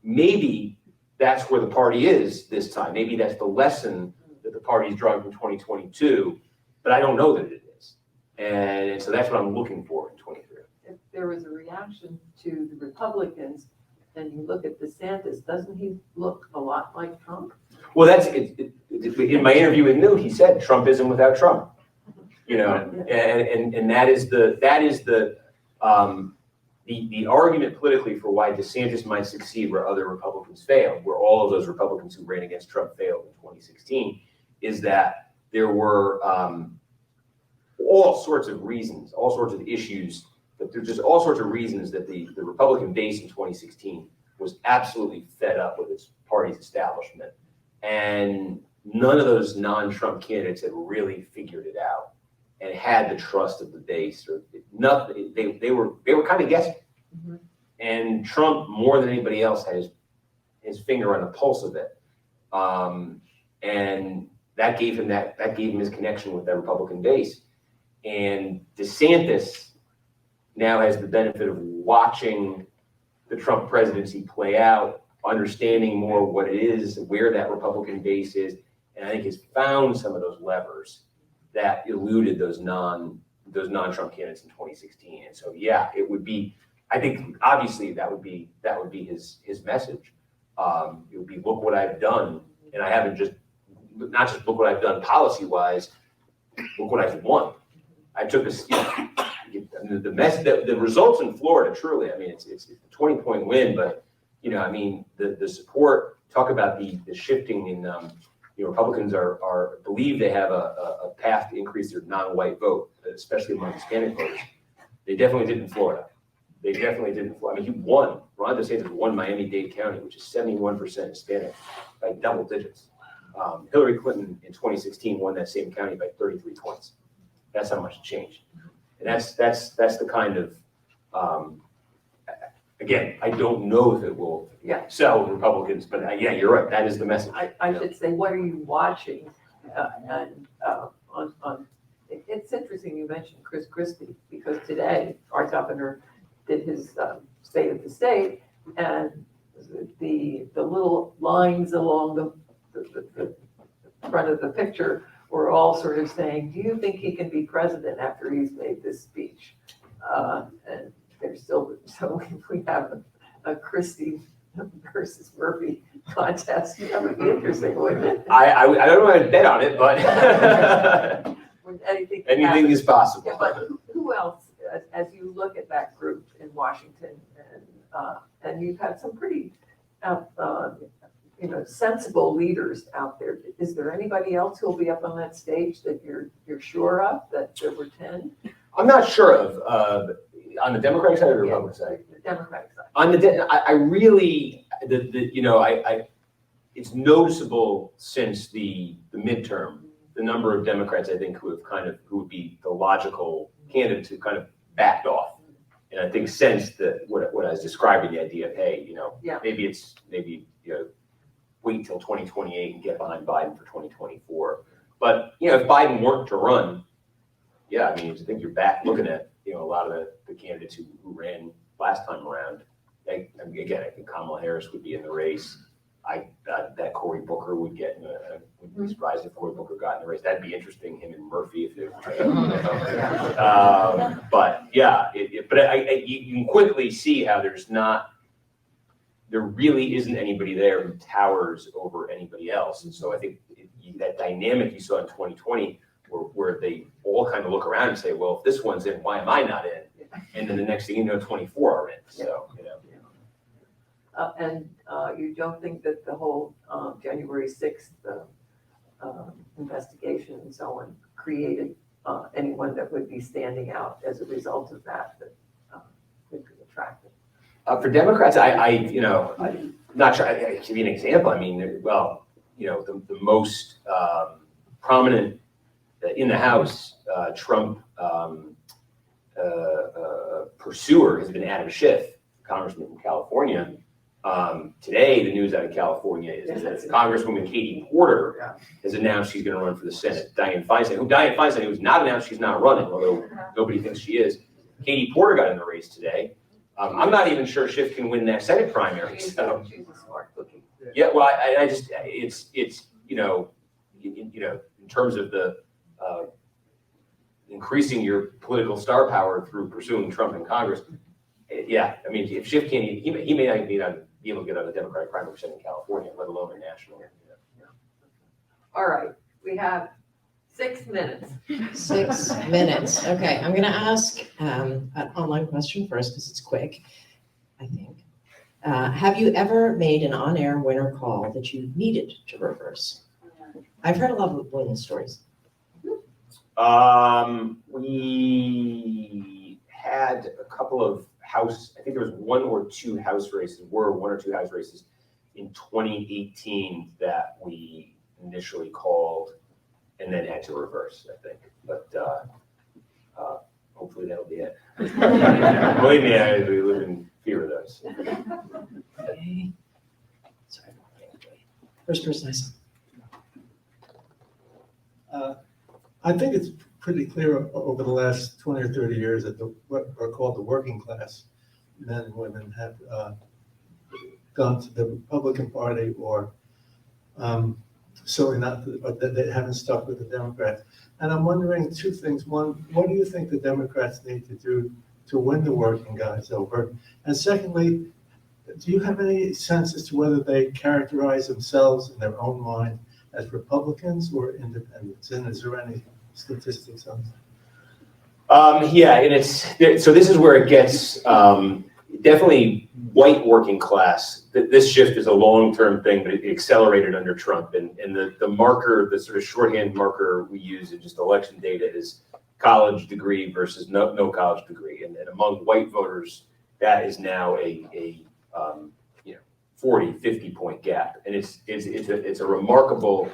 Maybe that's where the party is this time. Maybe that's the lesson that the party is drawing from 2022, but I don't know that it is. And so that's what I'm looking for in 23. If there was a reaction to the Republicans, and you look at DeSantis, doesn't he look a lot like Trump? Well, that's it. In my interview with Newt, he said Trumpism without Trump. And that is the argument politically for why DeSantis might succeed where other Republicans failed, where all of those Republicans who ran against Trump failed in 2016, is that there were all sorts of reasons, all sorts of issues, but there's just all sorts of reasons that the Republican base in 2016 was absolutely fed up with its party's establishment. And none of those non-Trump candidates had really figured it out and had the trust of the base, or nothing. They were kind of guessing. Mm-hmm. And Trump, more than anybody else, had his finger on the pulse of it, and that gave him his connection with that Republican base. And DeSantis now has the benefit of watching the Trump presidency play out, understanding more what it is, where that Republican base is, and I think has found some of those levers that eluded those non-Trump candidates in 2016. And so, yeah, it would be, I think, obviously that would be his message. It would be, look what I've done, and I haven't not just look what I've done policy-wise, look what I've won. I took the results in Florida, truly, I mean, it's a 20-point win, but, the support talk about the shifting in, Republicans believe they have a path to increase their non-white vote, especially among Hispanic voters. They definitely did in Florida. They definitely did in Florida. I mean, he won. Ron DeSantis won Miami-Dade County, which is 71% Hispanic, by double digits. Hillary Clinton in 2016 won that same county by 33 points. That's how much it changed. And that's the kind of, again, I don't know if it will sell Republicans, but yeah, you're right. That is the message. I should say, what are you watching? It's interesting you mentioned Chris Christie, because today our governor did his state of the state, and the little lines along the front of the picture were all sort of saying, do you think he can be president after he's made this speech? And there's still, so if we have a Christie versus Murphy contest, that would be interesting, wouldn't it? I don't want to bet on it, but anything is possible. Yeah, but who else, as you look at that group in Washington, and you've had some pretty, sensible leaders out there. Is there anybody else who'll be up on that stage that you're sure of, that there were 10? I'm not sure of, on the Democratic side or the Republican side? The Democratic side. On the, I really, it's noticeable since the midterm, the number of Democrats, I think, who would be the logical candidate to kind of backed off. And I think since what I was describing, the idea of, hey, maybe wait till 2028 and get behind Biden for 2024. But, if Biden weren't to run, I mean, I think you're back looking at, a lot of the candidates who ran last time around. I think Kamala Harris would be in the race. That Cory Booker would get, wouldn't be surprised if Cory Booker got in the race. That'd be interesting, him and Murphy, if it, but yeah, you can quickly see how there really isn't anybody there who towers over anybody else. And so I think that dynamic you saw in 2020, where they all kind of look around and say, well, if this one's in, why am I not in? And then the next thing you know, 24 are in. So, And you don't think that the whole January 6th investigation and so on created anyone that would be standing out as a result of that would be attractive? For Democrats, I'm not sure. I give you an example. I mean, the most prominent in the House Trump pursuer has been Adam Schiff, congressman from California. Today, the news out of California is that Congresswoman Katie Porter has announced she's going to run for the Senate. Dianne Feinstein, who's not announced she's not running, although nobody thinks she is. Katie Porter got in the race today. I'm not even sure Schiff can win that Senate primary. So. She's a smart cookie. Yeah, well, I just it's in terms of the increasing your political star power through pursuing Trump in Congress. Yeah, I mean, if Schiff can't, he may not be able to get on the Democratic primary in California, let alone a national. All right, we have 6 minutes. 6 minutes. Okay, I'm going to ask an online question first because it's quick, I think. Have you ever made an on-air winner call that you needed to reverse? I've heard a lot of winning stories. We had a couple of I think there was one or two House races in 2018 that we initially called and then had to reverse, I think. But hopefully that'll be it. Believe me, we live in fear of those. Okay. Sorry. First person I saw. I think it's pretty clear over the last 20 or 30 years that what are called the working class men and women have gone to the Republican Party or certainly not, that they haven't stuck with the Democrats. And I'm wondering two things. One, what do you think the Democrats need to do to win the working guys over? And secondly, do you have any sense as to whether they characterize themselves in their own mind as Republicans or independents? And is there any statistics on that? Yeah, and so this is where it gets, definitely white working class. This shift is a long-term thing, but it accelerated under Trump. And the marker, the sort of shorthand marker we use in just election data is college degree versus no college degree. And among white voters, that is now a 40, 50 point gap. And it's a remarkable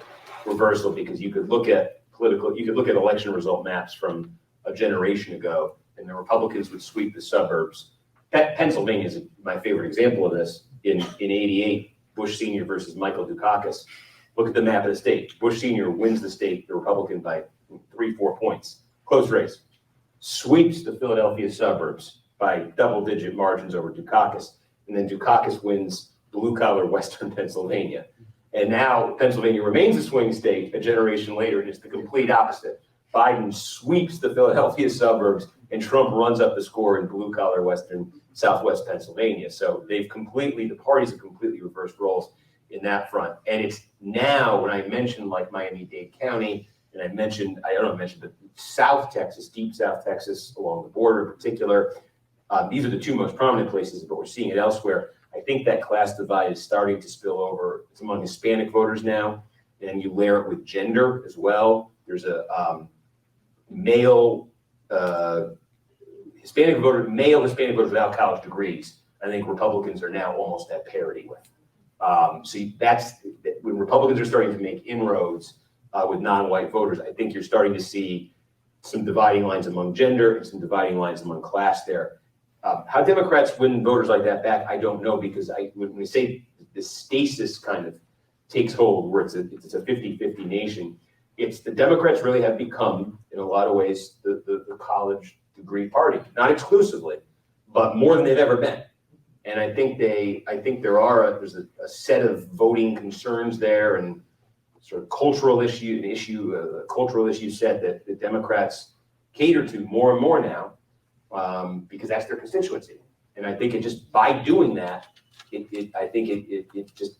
reversal, because you could look at election result maps from a generation ago, and the Republicans would sweep the suburbs. Pennsylvania is my favorite example of this. In 88, Bush Sr. versus Michael Dukakis. Look at the map of the state. Bush Sr. wins the state, the Republican, by 3-4 points. Close race. Sweeps the Philadelphia suburbs by double-digit margins over Dukakis. And then Dukakis wins blue-collar Western Pennsylvania. And now Pennsylvania remains a swing state a generation later, and it's the complete opposite. Biden sweeps the Philadelphia suburbs, and Trump runs up the score in blue-collar Western Southwest Pennsylvania. So the parties have completely reversed roles in that front. And it's now, when I mentioned like Miami-Dade County, and I mentioned but South Texas, deep South Texas, along the border in particular, these are the two most prominent places, but we're seeing it elsewhere. I think that class divide is starting to spill over. It's among Hispanic voters now, and you layer it with gender as well. There's a male Hispanic voters without college degrees. I think Republicans are now almost at parity with. So that's when Republicans are starting to make inroads with non-white voters. I think you're starting to see some dividing lines among gender and some dividing lines among class there. How Democrats win voters like that back, I don't know, because when we say the stasis kind of takes hold, where it's a 50-50 nation, it's the Democrats really have become, in a lot of ways, the college degree party, not exclusively, but more than they've ever been. And I think there's a set of voting concerns there, and sort of cultural issue set that the Democrats cater to more and more now, because that's their constituency. And I think by doing that, it just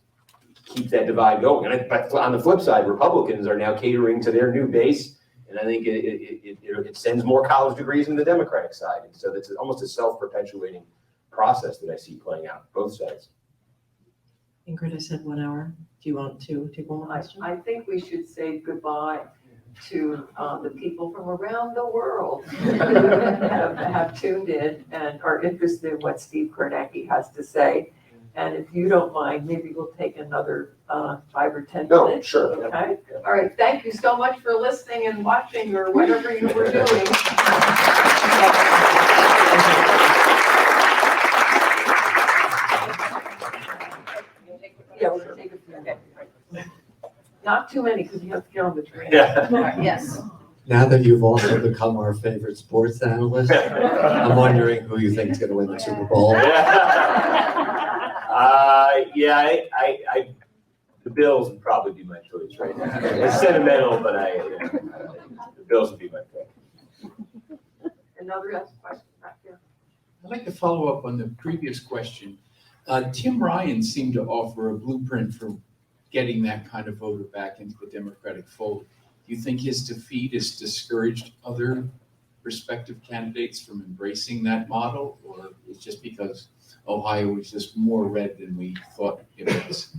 keeps that divide going. But on the flip side, Republicans are now catering to their new base, and I think it sends more college degrees in the Democratic side. And so it's almost a self-perpetuating process that I see playing out both sides. Ingrid, I said 1 hour. Do you want to take one more question? I think we should say goodbye to the people from around the world who have tuned in and are interested in what Steve Kornacki has to say. And if you don't mind, maybe we'll take another 5 or 10 minutes. No, sure. Okay. All right. Thank you so much for listening and watching, or whatever you were doing. Yeah, we're gonna take a few. Okay. Not too many, because you have to get on the train. Yeah. Yes. Now that you've also become our favorite sports analyst, I'm wondering who you think is going to win the Super Bowl. The Bills would probably be my choice right now. It's sentimental, but the Bills would be my pick. Another question back there. I'd like to follow up on the previous question. Tim Ryan seemed to offer a blueprint for getting that kind of voter back into the Democratic fold. Do you think his defeat has discouraged other prospective candidates from embracing that model, or it's just because Ohio was just more red than we thought it was?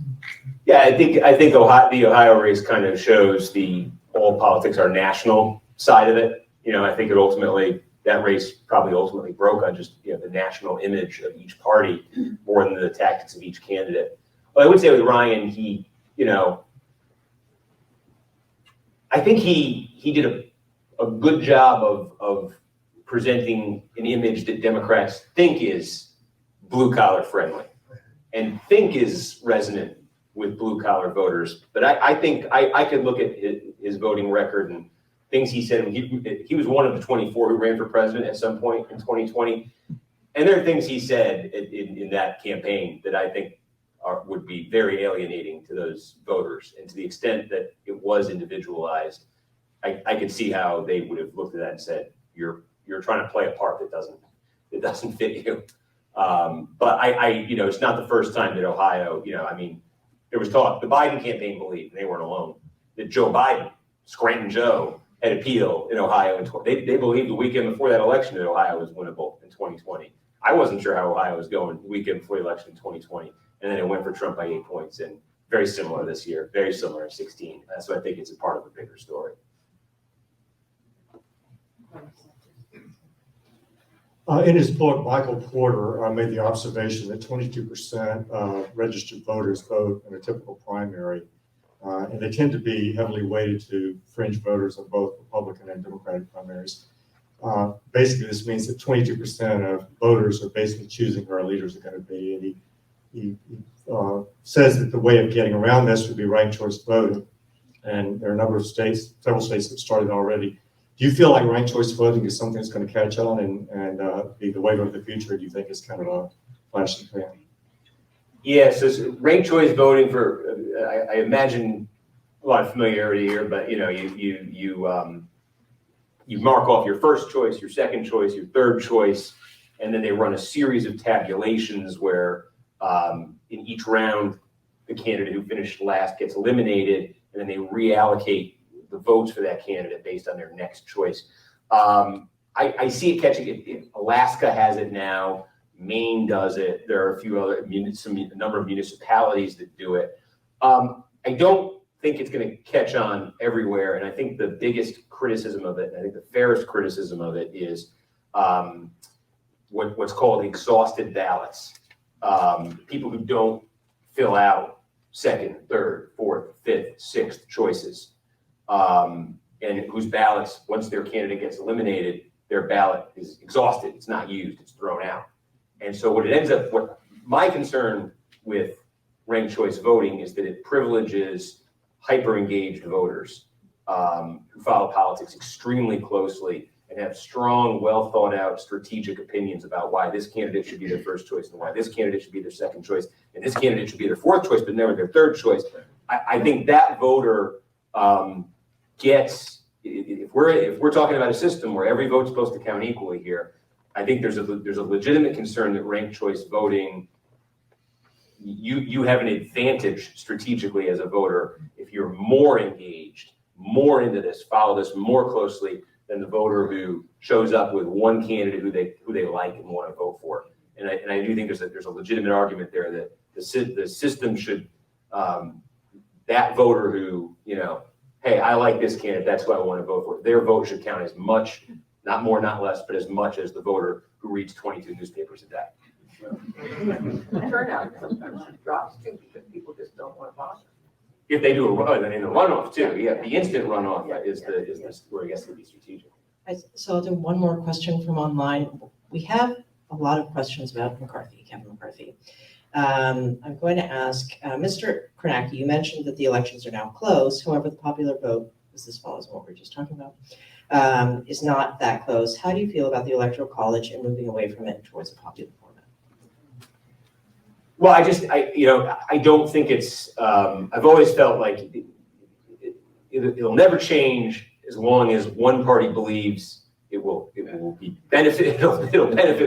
Yeah, I think the Ohio race kind of shows the all politics are national side of it. I think that race probably ultimately broke on just the national image of each party more than the tactics of each candidate. But I would say with Ryan, I think he did a good job of presenting an image that Democrats think is blue collar friendly and think is resonant with blue collar voters. But I think I could look at his voting record and things he said. He was one of the 24 who ran for president at some point in 2020. And there are things he said in that campaign that I think would be very alienating to those voters. And to the extent that it was individualized, I could see how they would have looked at that and said, you're trying to play a part that doesn't fit you. But it's not the first time that Ohio, there was talk, the Biden campaign believed, and they weren't alone, that Joe Biden, Scranton Joe, had appeal in Ohio. They believed the weekend before that election that Ohio was winnable in 2020. I wasn't sure how Ohio was going the weekend before the election in 2020, and then it went for Trump by 8 points, and very similar this year, very similar in 16. So I think it's a part of a bigger story. In his book, Michael Porter made the observation that 22% of registered voters vote in a typical primary, and they tend to be heavily weighted to fringe voters of both Republican and Democratic primaries. Basically, this means that 22% of voters are basically choosing who our leaders are going to be, and he says that the way of getting around this would be ranked choice voting, and there are a number of states, several states that started already. Do you feel like ranked choice voting is something that's going to catch on and be the wave of the future? Or do you think it's kind of a flash in the pan? Yeah, so ranked choice voting for, I imagine a lot of familiarity here, but you mark off your first choice, your second choice, your third choice, and then they run a series of tabulations where in each round, the candidate who finished last gets eliminated, and then they reallocate the votes for that candidate based on their next choice. I see it catching it. Alaska has it now. Maine does it. There are a few other, a number of municipalities that do it. I don't think it's going to catch on everywhere, and I think the biggest criticism of it, and I think the fairest criticism of it, is what's called exhausted ballots. People who don't fill out second, third, fourth, fifth, sixth choices, and whose ballots, once their candidate gets eliminated, their ballot is exhausted. It's not used. It's thrown out. And so what my concern with ranked choice voting is that it privileges hyper-engaged voters who follow politics extremely closely and have strong, well-thought-out strategic opinions about why this candidate should be their first choice and why this candidate should be their second choice and this candidate should be their fourth choice but never their third choice. I think that voter gets, if we're talking about a system where every vote's supposed to count equally here, I think there's a legitimate concern that ranked choice voting, you have an advantage strategically as a voter if you're more engaged, more into this, follow this more closely than the voter who shows up with one candidate who they like and want to vote for. And I do think there's a legitimate argument there that the system should, that voter who, hey, I like this candidate, that's who I want to vote for. Their vote should count as much, not more, not less, but as much as the voter who reads 22 newspapers a day. Turnout sometimes drops too because people just don't want to bother. If they do a run, and in the runoff too, the instant runoff is where it gets to be strategic. So I'll do one more question from online. We have a lot of questions about Kevin McCarthy. I'm going to ask Mr. Kornacki, you mentioned that the elections are now closed. However, the popular vote, this follows what we were just talking about, is not that close. How do you feel about the Electoral College and moving away from it towards a popular format? Well, I don't think it's, I've always felt like it'll never change as long as one party believes it will be it'll benefit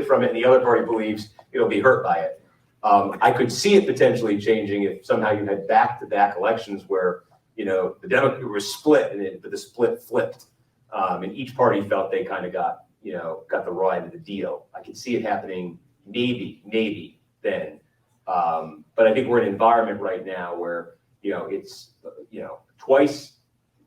from it, and the other party believes it'll be hurt by it. I could see it potentially changing if somehow you had back-to-back elections where, the Democrat was split, but the split flipped, and each party felt they kind of got the raw end of the deal. I could see it happening maybe then. But I think we're in an environment right now where, it's, twice,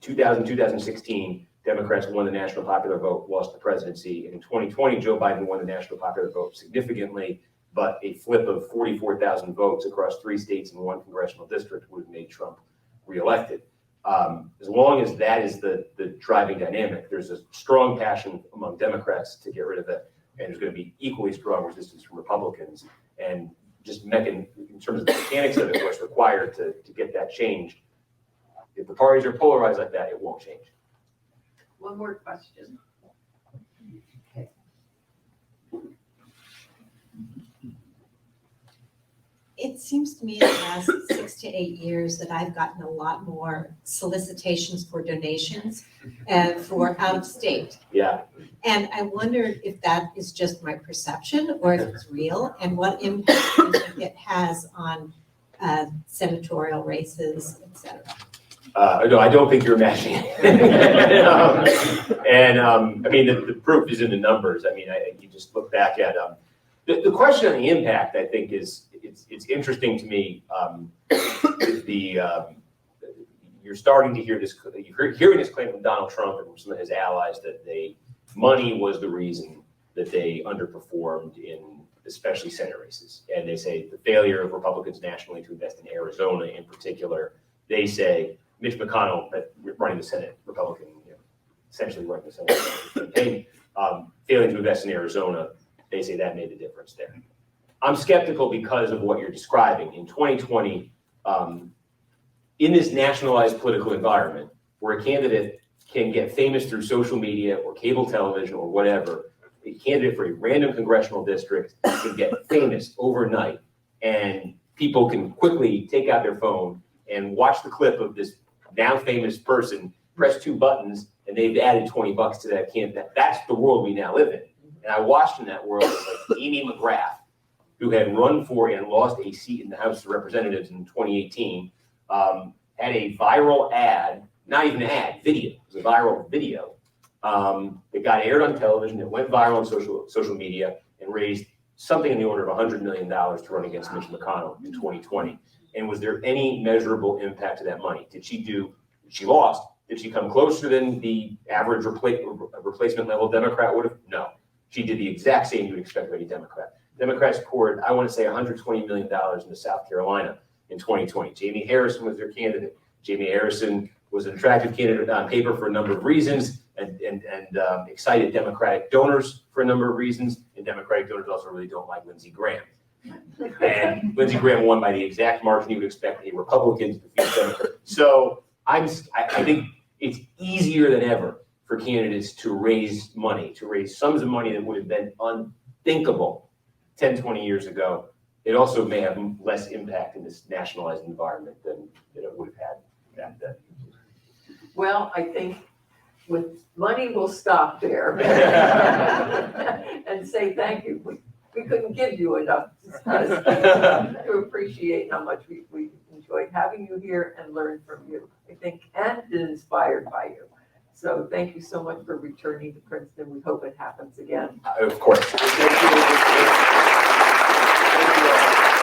2016, Democrats won the national popular vote, lost the presidency. And in 2020, Joe Biden won the national popular vote significantly, but a flip of 44,000 votes across 3 states and 1 congressional district would have made Trump reelected. As long as that is the driving dynamic, there's a strong passion among Democrats to get rid of it, and there's going to be equally strong resistance from Republicans. And just in terms of the mechanics of it, what's required to get that changed. If the parties are polarized like that, it won't change. One more question. It seems to me in the last 6 to 8 years that I've gotten a lot more solicitations for donations for out of state. Yeah. And I wondered if that is just my perception or if it's real, and what impact do you think it has on senatorial races, et cetera. No, I don't think you're imagining it. I mean, the proof is in the numbers. I mean, you just look back at The question on the impact, I think, is it's interesting to me. You're starting to hear this. You're hearing this claim from Donald Trump and from some of his allies that money was the reason that they underperformed in especially Senate races. And they say the failure of Republicans nationally to invest in Arizona in particular. They say Mitch McConnell, running the Senate, Republican, essentially running the Senate campaign, failing to invest in Arizona. They say that made the difference there. I'm skeptical because of what you're describing. In 2020, in this nationalized political environment, where a candidate can get famous through social media or cable television or whatever, a candidate for a random congressional district can get famous overnight, and people can quickly take out their phone and watch the clip of this now famous person, press 2 buttons, and they've added $20 to that candidate. That's the world we now live in. And I watched in that world like Amy McGrath, who had run for and lost a seat in the House of Representatives in 2018, had a viral ad, not even an ad, video. It was a viral video that got aired on television, that went viral on social media, and raised something in the order of $100 million to run against Mitch McConnell in 2020. And was there any measurable impact to that money? She lost. Did she come closer than the average replacement level Democrat would have? No. She did the exact same you would expect of any Democrat. Democrats poured, I want to say, $120 million into South Carolina in 2020. Jamie Harrison was their candidate. Jamie Harrison was an attractive candidate on paper for a number of reasons, and excited Democratic donors for a number of reasons. And Democratic donors also really don't like Lindsey Graham. And Lindsey Graham won by the exact margin you would expect a Republican to defeat Democrat. So I think it's easier than ever for candidates to raise money, to raise sums of money that would have been unthinkable 10, 20 years ago. It also may have less impact in this nationalized environment than it would have had back then. Well, I think with money, we'll stop there and say thank you. We couldn't give you enough to appreciate how much we enjoyed having you here and learned from you, I think, and been inspired by you. So thank you so much for returning to Princeton. We hope it happens again. Of course.